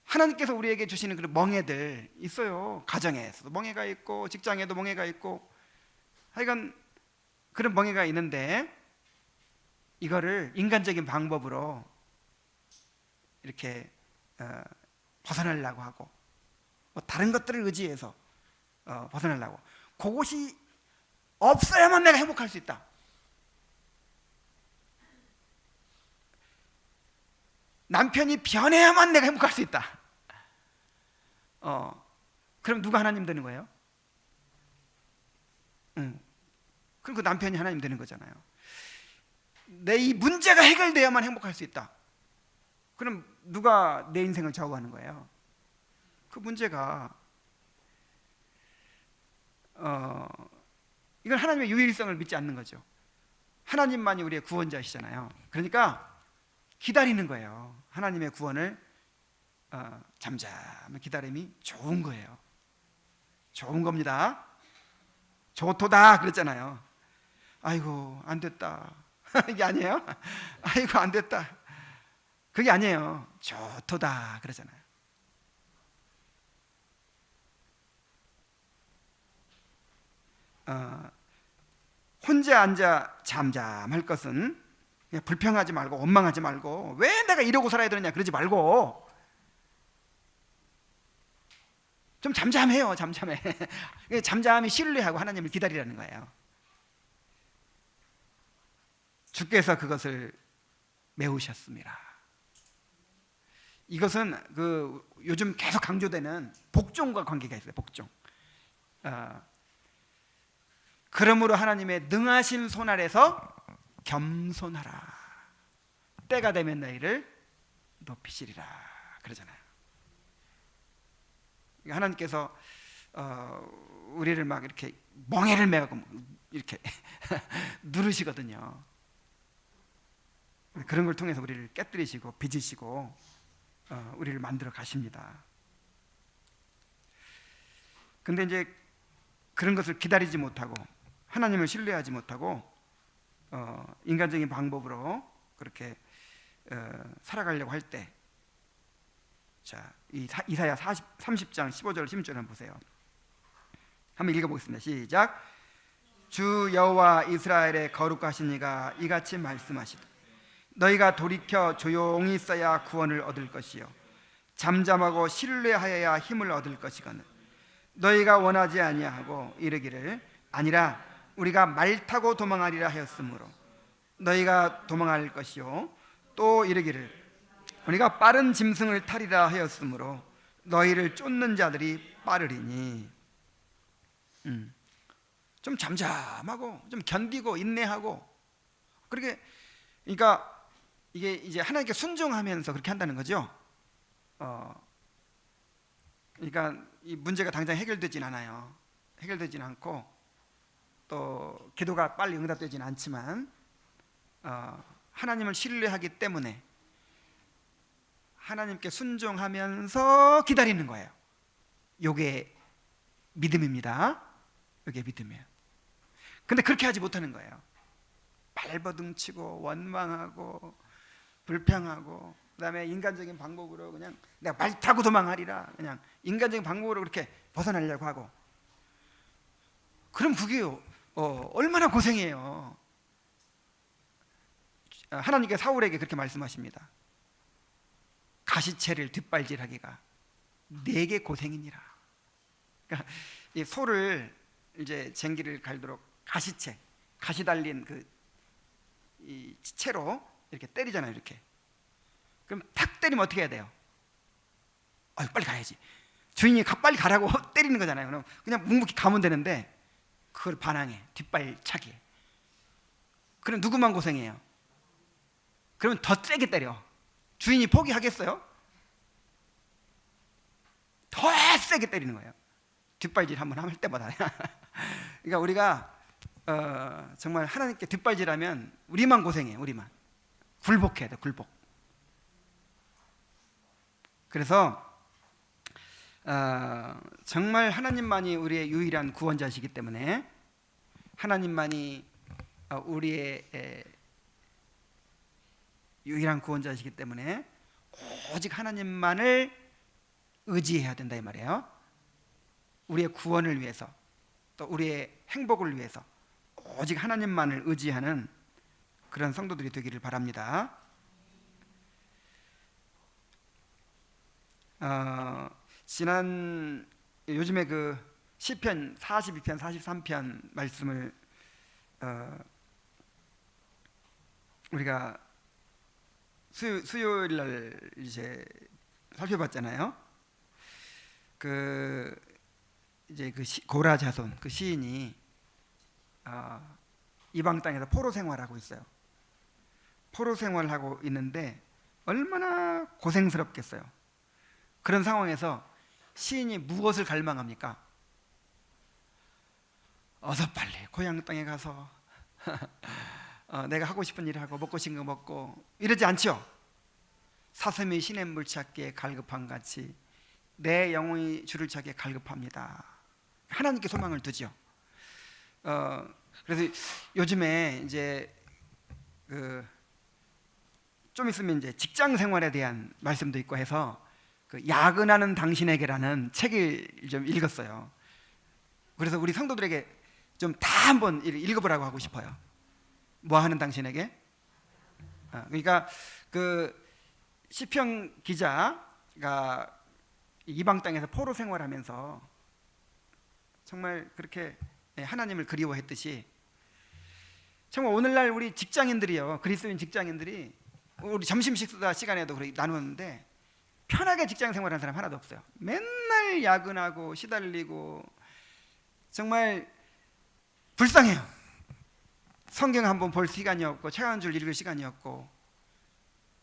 하나님께서 우리에게 주시는 그런 멍에들 있어요. 가정에서도 멍에가 있고 직장에도 멍에가 있고 하여간 그런 멍에가 있는데 이거를 인간적인 방법으로 이렇게 벗어나려고 하고 뭐 다른 것들을 의지해서 벗어나려고, 그것이 없어야만 내가 행복할 수 있다. 남편이 변해야만 내가 행복할 수 있다. 그럼 누가 하나님 되는 거예요? 그럼 그 남편이 하나님 되는 거잖아요. 내 이 문제가 해결돼야만 행복할 수 있다. 그럼 누가 내 인생을 좌우하는 거예요? 그 문제가 이건 하나님의 유일성을 믿지 않는 거죠. 하나님만이 우리의 구원자시잖아요. 그러니까 기다리는 거예요. 하나님의 구원을 잠잠히 기다림이 좋은 거예요. 좋은 겁니다. 좋도다 그랬잖아요. 아이고 안 됐다. 이게 아니에요? 아이고 안 됐다. 그게 아니에요. 좋도다 그러잖아요. 혼자 앉아 잠잠할 것은 그냥 불평하지 말고 원망하지 말고 왜 내가 이러고 살아야 되느냐 그러지 말고 좀 잠잠해요. 잠잠해. 잠잠히 신뢰하고 하나님을 기다리라는 거예요. 주께서 그것을 메우셨습니다. 이것은 그 요즘 계속 강조되는 복종과 관계가 있어요. 복종. 그러므로 하나님의 능하신 손 아래서 겸손하라. 때가 되면 너희를 높이시리라 그러잖아요. 하나님께서 우리를 막 이렇게 멍에를 메고 이렇게 누르시거든요. 그런 걸 통해서 우리를 깨뜨리시고 빚으시고 우리를 만들어 가십니다. 근데 이제 그런 것을 기다리지 못하고 하나님을 신뢰하지 못하고 인간적인 방법으로 그렇게 살아가려고 할 때, 자, 이사야 30장 15절 16절 한번 보세요. 한번 읽어보겠습니다. 시작. 주 여호와 이스라엘의 거룩하신 이가 이같이 말씀하시되 너희가 돌이켜 조용히 있어야 구원을 얻을 것이요 잠잠하고 신뢰하여야 힘을 얻을 것이거늘 너희가 원하지 아니하고 이르기를 아니라 우리가 말 타고 도망하리라 하였으므로 너희가 도망할 것이요 또 이르기를 우리가 빠른 짐승을 타리라 하였으므로 너희를 쫓는 자들이 빠르리니. 좀 잠잠하고 좀 견디고 인내하고 그러니까 이게 이제 하나님께 순종하면서 그렇게 한다는 거죠. 그러니까 이 문제가 당장 해결되진 않아요. 해결되진 않고 또 기도가 빨리 응답되진 않지만 하나님을 신뢰하기 때문에 하나님께 순종하면서 기다리는 거예요. 이게 믿음입니다. 이게 믿음이에요. 근데 그렇게 하지 못하는 거예요. 발버둥치고 원망하고 불평하고 그다음에 인간적인 방법으로 그냥 내가 말 타고 도망하리라, 그냥 인간적인 방법으로 그렇게 벗어나려고 하고, 그럼 그게 얼마나 고생이에요. 하나님께서 사울에게 그렇게 말씀하십니다. 가시채를 뒷발질하기가 내게 고생이니라. 그러니까 이 소를 이제 쟁기를 갈도록 가시채, 가시 달린 이 채로 이렇게 때리잖아요. 이렇게. 그럼 탁 때리면 어떻게 해야 돼요? 빨리 가야지. 주인이 빨리 가라고 때리는 거잖아요. 그럼 그냥 묵묵히 가면 되는데 그걸 반항해. 뒷발차기. 그럼 누구만 고생해요? 그러면 더 세게 때려. 주인이 포기하겠어요? 더 세게 때리는 거예요. 뒷발질 한번 할 때마다. 그러니까 우리가 정말 하나님께 뒷발질하면 우리만 고생해요. 우리만 굴복해야 돼. 굴복. 그래서 정말 하나님만이 우리의 유일한 구원자시기 때문에, 하나님만이 우리의 유일한 구원자시기 때문에 오직 하나님만을 의지해야 된다 이 말이에요. 우리의 구원을 위해서, 또 우리의 행복을 위해서 오직 하나님만을 의지하는 그런 성도들이 되기를 바랍니다. 요즘에 그 시편 42편 43편 말씀을 우리가 수요일 날 이제 살펴봤잖아요. 이제 고라 자손 그 시인이 이방 땅에서 포로 생활하고 있어요. 포로 생활하고 있는데 얼마나 고생스럽겠어요. 그런 상황에서 시인이 무엇을 갈망합니까? 어서 빨리 고향 땅에 가서 내가 하고 싶은 일을 하고 먹고 싶은 거 먹고 이러지 않죠. 사슴이 시냇물 찾기에 갈급한 같이 내 영혼이 주를 찾기에 갈급합니다. 하나님께 소망을 두죠. 그래서 요즘에 이제 좀 있으면 이제 직장 생활에 대한 말씀도 있고 해서 야근하는 당신에게라는 책을 좀 읽었어요. 그래서 우리 성도들에게 좀 다 한번 읽어보라고 하고 싶어요. 뭐 하는 당신에게? 그러니까 시편 기자가 이방 땅에서 포로 생활하면서 정말 그렇게 하나님을 그리워했듯이, 정말 오늘날 우리 직장인들이요, 그리스도인 직장인들이 우리 점심 식사 시간에도 그렇게 나누었는데 편하게 직장 생활하는 사람 하나도 없어요. 맨날 야근하고 시달리고 정말 불쌍해요. 성경 한번 볼 시간이 없고 책 한 줄 읽을 시간이 없고,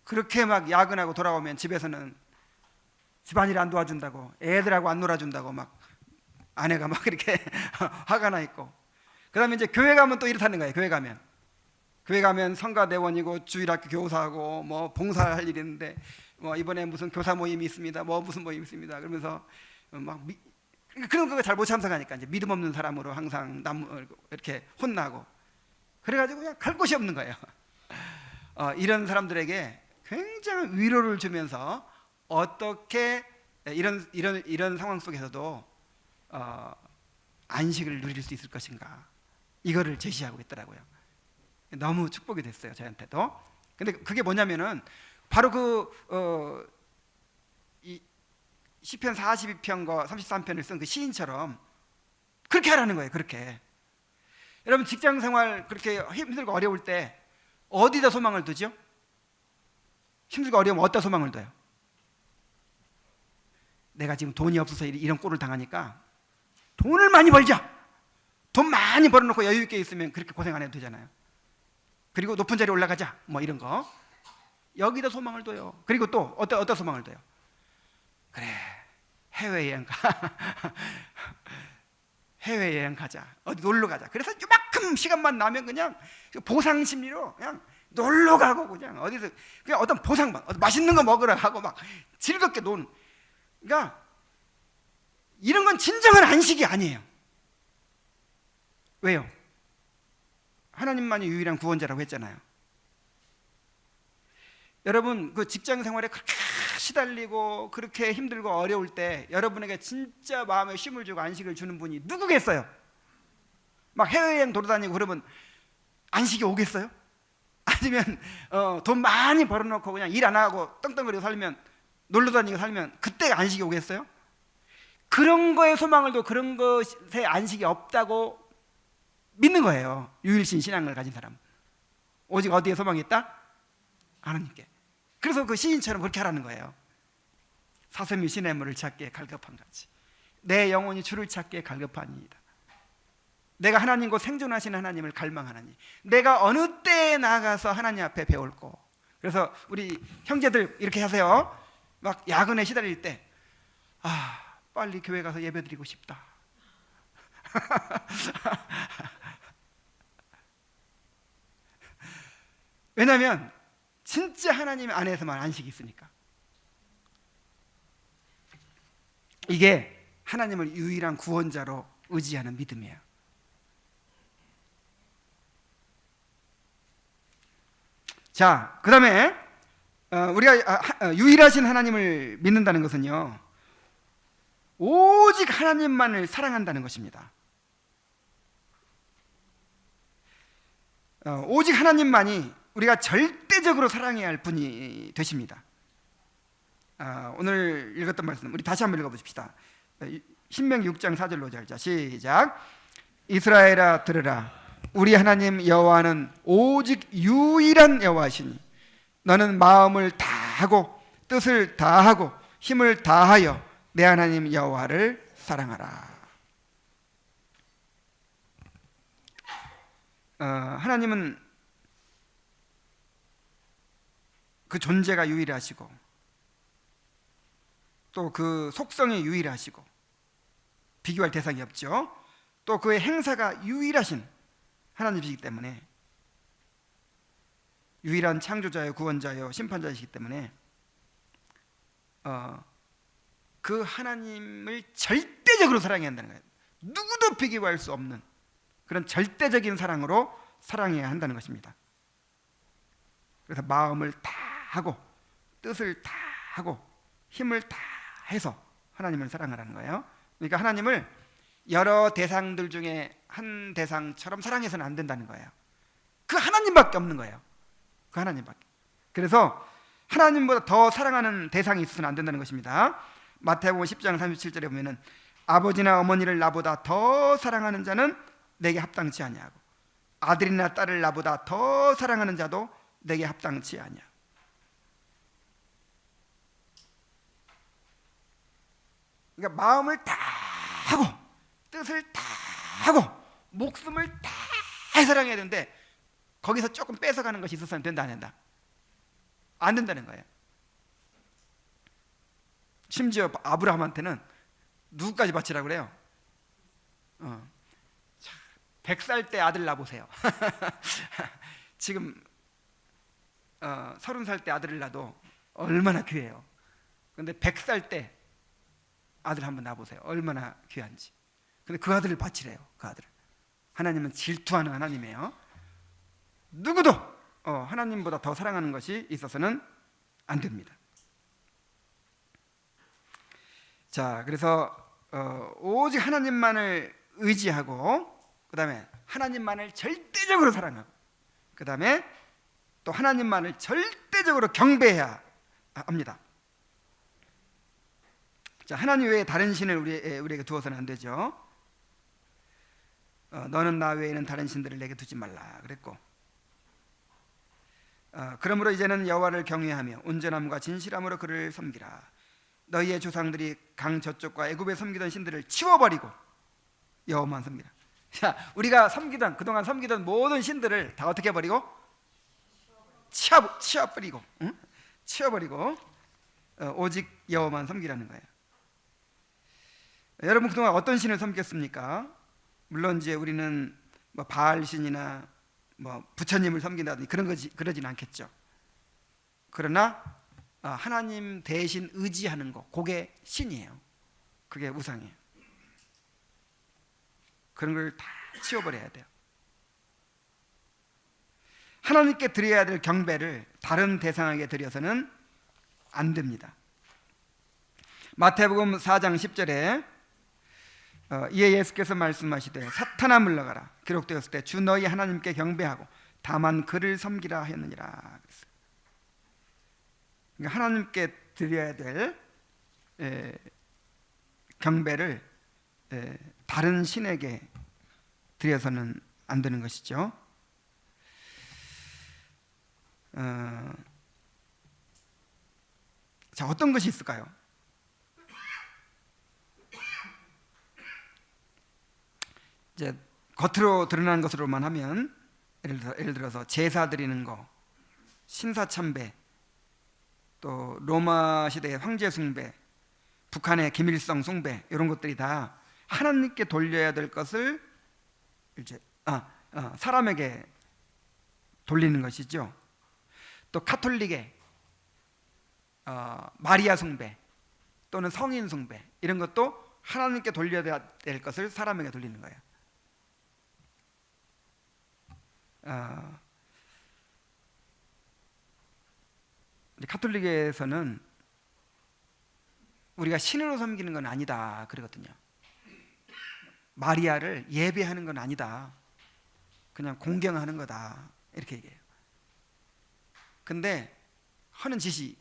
그렇게 막 야근하고 돌아오면 집에서는 집안일 안 도와준다고, 애들하고 안 놀아준다고 막 아내가 막 이렇게 화가 나 있고, 그 다음에 이제 교회 가면 또 이렇다는 거예요. 교회 가면 성가대원이고 주일학교 교사하고 뭐 봉사할 일이 있는데 뭐 이번에 무슨 교사 모임이 있습니다, 뭐 무슨 모임이 있습니다 그러면서 막 그런 거 잘 못 참석하니까 이제 믿음 없는 사람으로 항상 이렇게 혼나고, 그래가지고 그냥 갈 곳이 없는 거예요. 이런 사람들에게 굉장히 위로를 주면서 어떻게 이런 상황 속에서도 안식을 누릴 수 있을 것인가, 이거를 제시하고 있더라고요. 너무 축복이 됐어요, 저한테도. 근데 그게 뭐냐면은 바로 이 시편 42편과 33편을 쓴 그 시인처럼 그렇게 하라는 거예요. 그렇게. 여러분 직장 생활 그렇게 힘들고 어려울 때 어디다 소망을 두죠? 힘들고 어려우면 어디다 소망을 둬요? 내가 지금 돈이 없어서 이런 꼴을 당하니까 돈을 많이 벌자. 돈 많이 벌어놓고 여유 있게 있으면 그렇게 고생 안 해도 되잖아요. 그리고 높은 자리에 올라가자, 뭐 이런 거. 여기다 소망을 둬요. 그리고 또 어디다 소망을 둬요? 그래, 해외여행 가. 해외여행 가자, 어디 놀러 가자. 그래서 이만큼 시간만 나면 그냥 보상 심리로 그냥 놀러 가고, 그냥 어디서 그냥 어떤 보상만, 맛있는 거 먹으러 가고 막 즐겁게 노는. 그러니까 이런 건 진정한 안식이 아니에요. 왜요? 하나님만이 유일한 구원자라고 했잖아요. 여러분 그 직장 생활에 그렇게 시달리고 그렇게 힘들고 어려울 때 여러분에게 진짜 마음에 쉼을 주고 안식을 주는 분이 누구겠어요? 막 해외여행 돌아다니고 그러면 안식이 오겠어요? 아니면 돈 많이 벌어놓고 그냥 일 안 하고 떵떵거리고 살면, 놀러 다니고 살면 그때가 안식이 오겠어요? 그런 거에 소망을 둬 그런 것에 안식이 없다고 믿는 거예요. 유일신 신앙을 가진 사람. 오직 어디에 소망이 있다? 하나님께. 그래서 그 시인처럼 그렇게 하라는 거예요. 사슴이 시냇물을 찾기에 갈급한 같이 내 영혼이 주를 찾기에 갈급하니이다. 내가 하나님 곧 생존하시는 하나님을 갈망하나니 내가 어느 때에 나가서 하나님 앞에 배울고. 그래서 우리 형제들 이렇게 하세요. 막 야근에 시달릴 때 빨리 교회 가서 예배드리고 싶다. 왜냐하면 진짜 하나님 안에서만 안식이 있으니까. 이게 하나님을 유일한 구원자로 의지하는 믿음이에요. 자, 그 다음에 우리가 유일하신 하나님을 믿는다는 것은요, 오직 하나님만을 사랑한다는 것입니다. 오직 하나님만이 우리가 절대적으로 사랑해야 할 분이 되십니다. 오늘 읽었던 말씀 우리 다시 한번 읽어보십시다. 신명기 6장 4절로 5절. 시작. 이스라엘아 들으라. 우리 하나님 여호와는 오직 유일한 여호와시니 너는 마음을 다하고 뜻을 다하고 힘을 다하여 내 하나님 여호와를 사랑하라. 하나님은 그 존재가 유일하시고 또 그 속성이 유일하시고 비교할 대상이 없죠. 또 그의 행사가 유일하신 하나님이시기 때문에, 유일한 창조자요 구원자요 심판자이시기 때문에 그 하나님을 절대적으로 사랑해야 한다는 거예요. 누구도 비교할 수 없는 그런 절대적인 사랑으로 사랑해야 한다는 것입니다. 그래서 마음을 다 하고 뜻을 다 하고 힘을 다 해서 하나님을 사랑하라는 거예요. 그러니까 하나님을 여러 대상들 중에 한 대상처럼 사랑해서는 안 된다는 거예요. 그 하나님밖에 없는 거예요. 그 하나님밖에. 그래서 하나님보다 더 사랑하는 대상이 있어서는 안 된다는 것입니다. 마태복음 10장 37절에 보면은 아버지나 어머니를 나보다 더 사랑하는 자는 내게 합당치 아니하고 아들이나 딸을 나보다 더 사랑하는 자도 내게 합당치 아니하. 그러니까 마음을 다 하고 뜻을 다 하고 목숨을 다 사랑해야 되는데 거기서 조금 뺏어가는 것이 있어서는 된다 안 된다? 안 된다는 거예요. 심지어 아브라함한테는 누구까지 바치라고 그래요? 100살 때 아들 낳아보세요. 지금 30살 때 아들을 낳아도 얼마나 귀해요. 근데 100살 때 아들 한번 낳아보세요. 얼마나 귀한지. 근데 그 아들을 바치래요. 그 아들을. 하나님은 질투하는 하나님이에요. 누구도 하나님보다 더 사랑하는 것이 있어서는 안 됩니다. 자, 그래서 오직 하나님만을 의지하고 그 다음에 하나님만을 절대적으로 사랑하고 그 다음에 또 하나님만을 절대적으로 경배해야 합니다. 자, 하나님 외에 다른 신을 우리에게 두어서는 안 되죠. 너는 나 외에는 다른 신들을 내게 두지 말라 그랬고, 그러므로 이제는 여호와를 경외하며 온전함과 진실함으로 그를 섬기라. 너희의 조상들이 강 저쪽과 애굽에 섬기던 신들을 치워버리고 여호와만 섬기라. 자, 우리가 그동안 섬기던 모든 신들을 다 어떻게 해버리고? 치워버리고, 응? 치워버리고 오직 여호와만 섬기라는 거예요. 여러분 그동안 어떤 신을 섬겼습니까? 물론 이제 우리는 뭐 바알 신이나 뭐 부처님을 섬긴다든지 그러진 않겠죠. 그러나 하나님 대신 의지하는 거, 그게 신이에요. 그게 우상이에요. 그런 걸 다 치워버려야 돼요. 하나님께 드려야 될 경배를 다른 대상에게 드려서는 안 됩니다. 마태복음 4장 10절에 이에 예수께서 말씀하시되 사탄아 물러가라 기록되었을 때 주 너희 하나님께 경배하고 다만 그를 섬기라 하였느니라. 그러니까 하나님께 드려야 될 경배를 다른 신에게 드려서는 안 되는 것이죠. 자, 어떤 것이 있을까요? 이제 겉으로 드러나는 것으로만 하면 예를 들어서 제사 드리는 거, 신사 참배, 또 로마 시대의 황제 숭배, 북한의 김일성 숭배, 이런 것들이 다 하나님께 돌려야 될 것을 이제 사람에게 돌리는 것이죠. 또 카톨릭의 마리아 숭배 또는 성인 숭배, 이런 것도 하나님께 돌려야 될 것을 사람에게 돌리는 거예요. 카톨릭에서는 우리가 신으로 섬기는 건 아니다 그러거든요. 마리아를 예배하는 건 아니다, 그냥 공경하는 거다, 이렇게 얘기해요. 근데 하는 짓이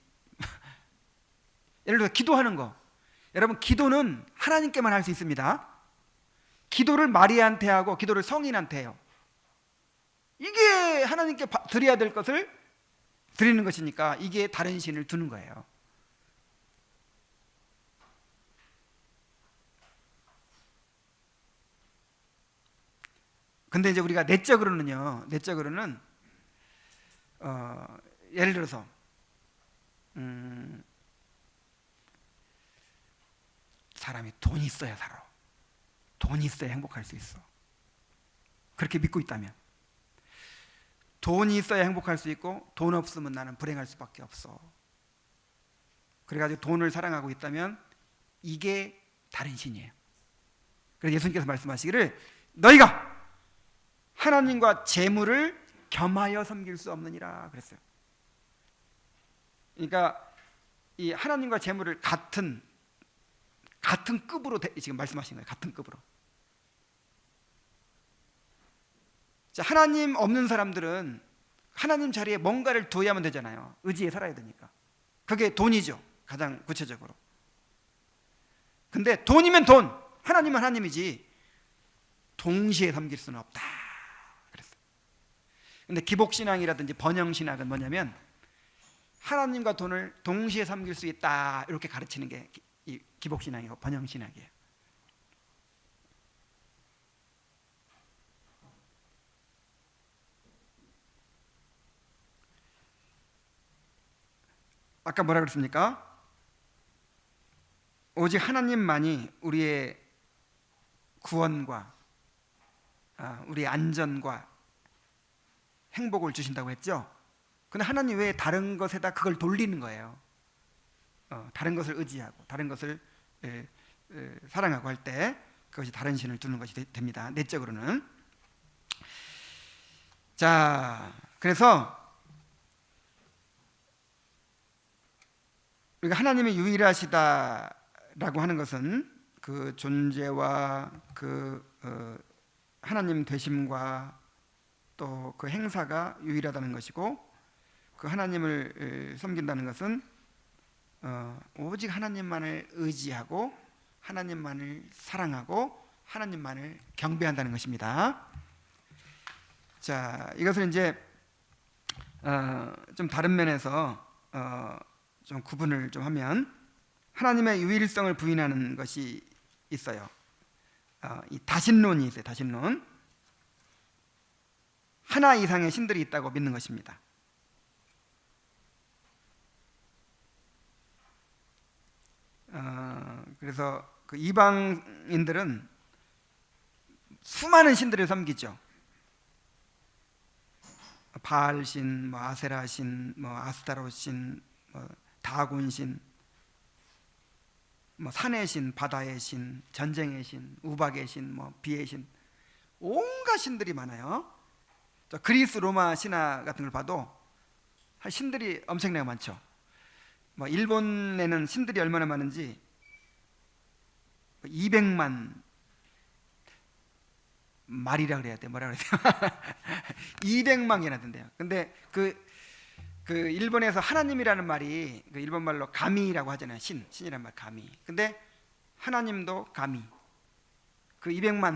예를 들어 기도하는 거, 여러분 기도는 하나님께만 할 수 있습니다. 기도를 마리아한테 하고 기도를 성인한테 해요. 이게 하나님께 드려야 될 것을 드리는 것이니까 이게 다른 신을 두는 거예요. 근데 이제 우리가 내적으로는 예를 들어서 사람이 돈이 있어야 살아. 돈이 있어야 행복할 수 있어. 그렇게 믿고 있다면, 돈이 있어야 행복할 수 있고 돈 없으면 나는 불행할 수밖에 없어. 그래가지고 돈을 사랑하고 있다면 이게 다른 신이에요. 그래서 예수님께서 말씀하시기를 너희가 하나님과 재물을 겸하여 섬길 수 없느니라 그랬어요. 그러니까 이 하나님과 재물을 같은 급으로 지금 말씀하신 거예요. 같은 급으로. 자, 하나님 없는 사람들은 하나님 자리에 뭔가를 둬야만 되잖아요. 의지에 살아야 되니까. 그게 돈이죠, 가장 구체적으로. 근데 돈이면 돈, 하나님은 하나님이지 동시에 섬길 수는 없다 그랬어요. 근데 기복신앙이라든지 번영신학은 뭐냐면 하나님과 돈을 동시에 섬길 수 있다, 이렇게 가르치는 게 이 기복신앙이고 번영신학이에요. 아까 뭐라 그랬습니까? 오직 하나님만이 우리의 구원과 우리의 안전과 행복을 주신다고 했죠. 근데 하나님 외에 다른 것에다 그걸 돌리는 거예요. 다른 것을 의지하고 다른 것을 사랑하고 할 때 그것이 다른 신을 두는 것이 됩니다. 내적으로는. 자, 그래서 우리가 하나님이 유일하시다라고 하는 것은 그 존재와 그 하나님 되심과 또 그 행사가 유일하다는 것이고, 그 하나님을 섬긴다는 것은 오직 하나님만을 의지하고 하나님만을 사랑하고 하나님만을 경배한다는 것입니다. 자, 이것을 이제 좀 다른 면에서 좀 구분을 좀 하면 하나님의 유일성을 부인하는 것이 있어요. 이 다신론이 있어요. 다신론. 하나 이상의 신들이 있다고 믿는 것입니다. 그래서 그 이방인들은 수많은 신들을 섬기죠. 바알신, 뭐 아세라신, 뭐 아스타롯신, 뭐 다곤신, 뭐 산의 신, 바다의 신, 전쟁의 신, 우박의 신, 뭐 비의 신, 온갖 신들이 많아요. 또 그리스 로마 신화 같은 걸 봐도 신들이 엄청나게 많죠. 뭐 일본에는 신들이 얼마나 많은지 200만 말이라 그래야 돼. 뭐라 그래야 돼? 200만 개나 된대요. 근데 그 일본에서 하나님이라는 말이 그 일본 말로 가미라고 하잖아요. 신이란 말 가미. 근데 하나님도 가미. 그 200만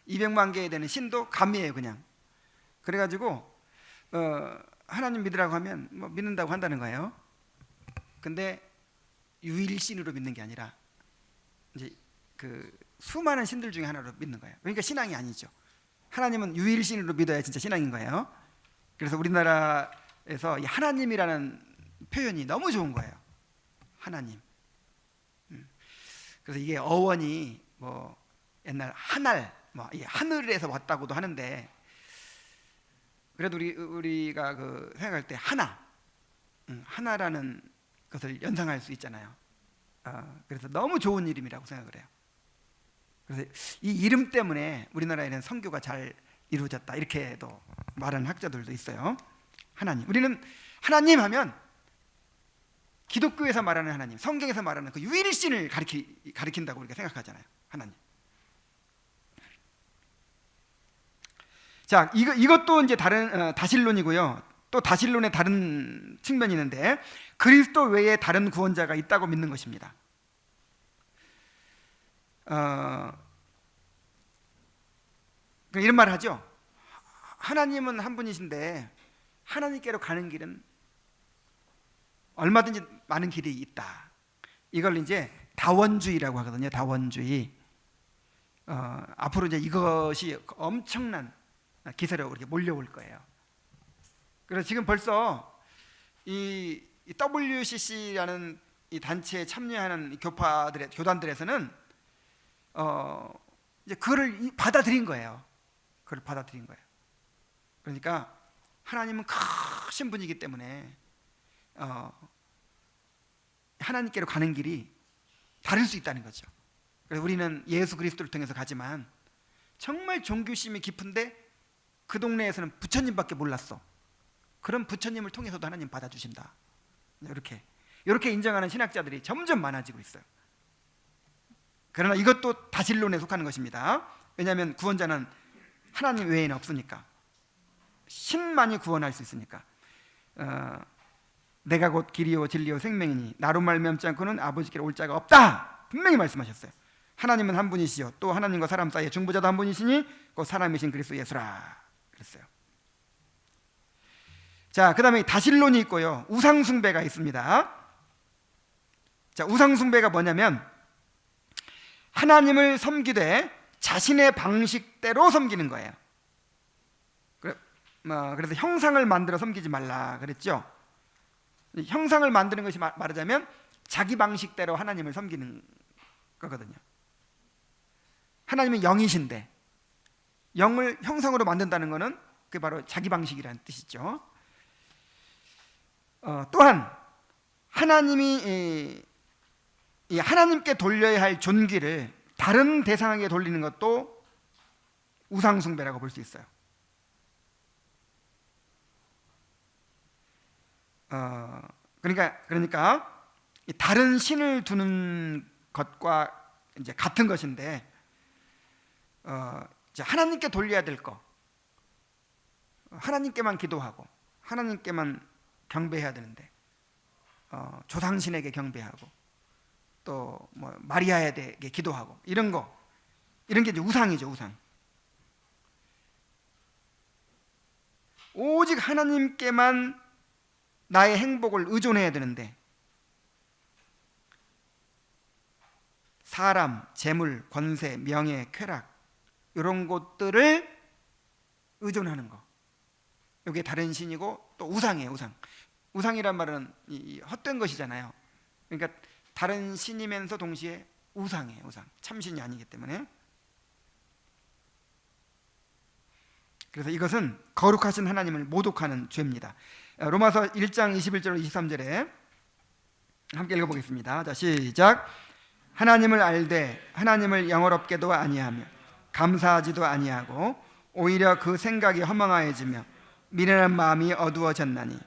200만 개 되는 신도 가미예요, 그냥. 그래가지고 하나님 믿으라고 하면 뭐 믿는다고 한다는 거예요. 근데 유일신으로 믿는 게 아니라 이제 그 수많은 신들 중에 하나로 믿는 거예요. 그러니까 신앙이 아니죠. 하나님은 유일신으로 믿어야 진짜 신앙인 거예요. 그래서 우리나라에서 이 하나님이라는 표현이 너무 좋은 거예요. 하나님. 그래서 이게 어원이 뭐 옛날 하늘, 뭐 하늘에서 왔다고도 하는데, 그래도 우리가 그 생각할 때 하나라는 것을 연상할 수 있잖아요. 그래서 너무 좋은 이름이라고 생각을 해요. 그래서 이 이름 때문에 우리나라에는 선교가 잘 이루어졌다 이렇게도 말하는 학자들도 있어요. 하나님. 우리는 하나님 하면 기독교에서 말하는 하나님, 성경에서 말하는 그 유일신을 가리킨다고 우리가 생각하잖아요. 하나님. 자, 이것도 이제 다른 다실론이고요. 또 다실론의 다른 측면이 있는데, 그리스도 외에 다른 구원자가 있다고 믿는 것입니다. 이런 말을 하죠. 하나님은 한 분이신데 하나님께로 가는 길은 얼마든지 많은 길이 있다. 이걸 이제 다원주의라고 하거든요. 다원주의. 앞으로 이제 이것이 엄청난 기세로 이렇게 몰려올 거예요. 그래서 지금 벌써 이 WCC라는 이 단체에 참여하는 교단들에서는 이제 그거를 받아들인 거예요. 그걸 받아들인 거예요. 그러니까 하나님은 크신 분이기 때문에 하나님께로 가는 길이 다를 수 있다는 거죠. 그래서 우리는 예수 그리스도를 통해서 가지만 정말 종교심이 깊은데 그 동네에서는 부처님밖에 몰랐어. 그럼 부처님을 통해서도 하나님 받아주신다. 이렇게 인정하는 신학자들이 점점 많아지고 있어요. 그러나 이것도 다실론에 속하는 것입니다. 왜냐하면 구원자는 하나님 외에는 없으니까. 신만이 구원할 수 있으니까. 내가 곧 길이요 진리요 생명이니 나로 말미암지 않고는 아버지께로 올 자가 없다. 분명히 말씀하셨어요. 하나님은 한 분이시요 또 하나님과 사람 사이에 중보자도 한 분이시니 곧 사람이신 그리스도 예수라 그랬어요. 자, 그 다음에 다실론이 있고요, 우상숭배가 있습니다. 자, 우상숭배가 뭐냐면 하나님을 섬기되 자신의 방식대로 섬기는 거예요. 그래서 형상을 만들어 섬기지 말라 그랬죠. 형상을 만드는 것이 말하자면 자기 방식대로 하나님을 섬기는 거거든요. 하나님은 영이신데 영을 형상으로 만든다는 것은 그게 바로 자기 방식이라는 뜻이죠. 또한 하나님이 이 하나님께 돌려야 할 존귀를 다른 대상에게 돌리는 것도 우상숭배라고 볼 수 있어요. 그러니까 다른 신을 두는 것과 이제 같은 것인데, 이제 하나님께 돌려야 될 거, 하나님께만 기도하고 하나님께만 경배해야 되는데 조상신에게 경배하고 또 뭐 마리아에게 기도하고 이런 게 이제 우상이죠. 우상. 오직 하나님께만 나의 행복을 의존해야 되는데 사람, 재물, 권세, 명예, 쾌락 이런 것들을 의존하는 거, 이게 다른 신이고 또 우상이에요. 우상이란 말은 헛된 것이잖아요. 그러니까 다른 신이면서 동시에 우상이에요. 우상. 참신이 아니기 때문에. 그래서 이것은 거룩하신 하나님을 모독하는 죄입니다. 로마서 1장 21절 23절에 함께 읽어보겠습니다. 자, 시작. 하나님을 알되 하나님을 영어롭게도 아니하며 감사하지도 아니하고 오히려 그 생각이 허망하여지며 미련한 마음이 어두워졌나니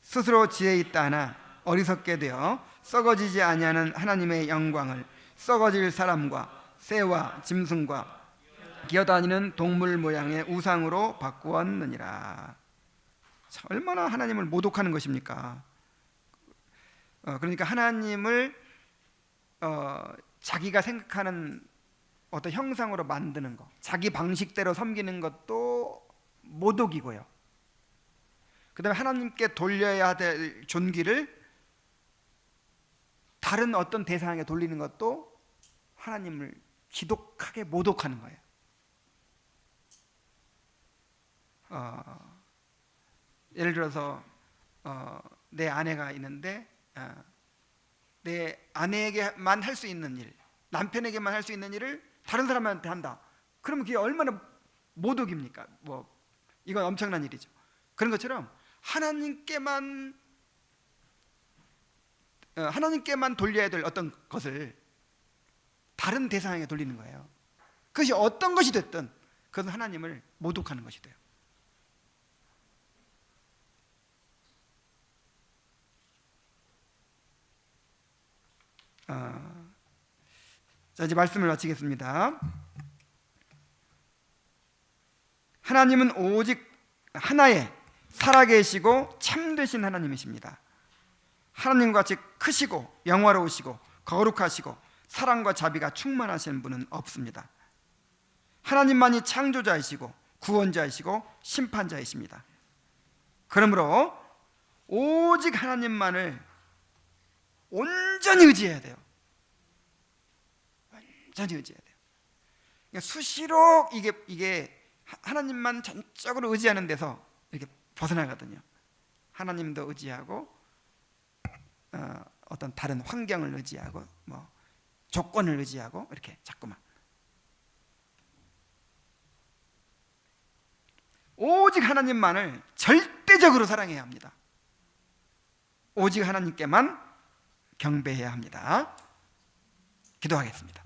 스스로 지혜 있다 하나 어리석게 되어 썩어지지 아니하는 하나님의 영광을 썩어질 사람과 새와 짐승과 기어다니는 동물 모양의 우상으로 바꾸었느니라. 얼마나 하나님을 모독하는 것입니까? 그러니까 하나님을 자기가 생각하는 어떤 형상으로 만드는 것, 자기 방식대로 섬기는 것도 모독이고요. 그 다음에 하나님께 돌려야 될 존귀를 다른 어떤 대상에게 돌리는 것도 하나님을 지독하게 모독하는 거예요. 예를 들어서 내 아내가 있는데 내 아내에게만 할 수 있는 일, 남편에게만 할 수 있는 일을 다른 사람한테 한다. 그러면 그게 얼마나 모독입니까? 이건 엄청난 일이죠. 그런 것처럼 하나님께만 돌려야 될 어떤 것을 다른 대상에게 돌리는 거예요. 그것이 어떤 것이 됐든 그것은 하나님을 모독하는 것이 돼요. 자, 이제 말씀을 마치겠습니다. 하나님은 오직 하나의 살아계시고 참되신 하나님이십니다. 하나님과 같이 크시고 영화로우시고 거룩하시고 사랑과 자비가 충만하신 분은 없습니다. 하나님만이 창조자이시고 구원자이시고 심판자이십니다. 그러므로 오직 하나님만을 온전히 의지해야 돼요. 온전히 의지해야 돼요. 그러니까 수시로 이게 하나님만 전적으로 의지하는 데서 이렇게 벗어나거든요. 하나님도 의지하고 어떤 다른 환경을 의지하고 조건을 의지하고 이렇게 자꾸만 오직 하나님만을 절대적으로 사랑해야 합니다. 오직 하나님께만 경배해야 합니다. 기도하겠습니다.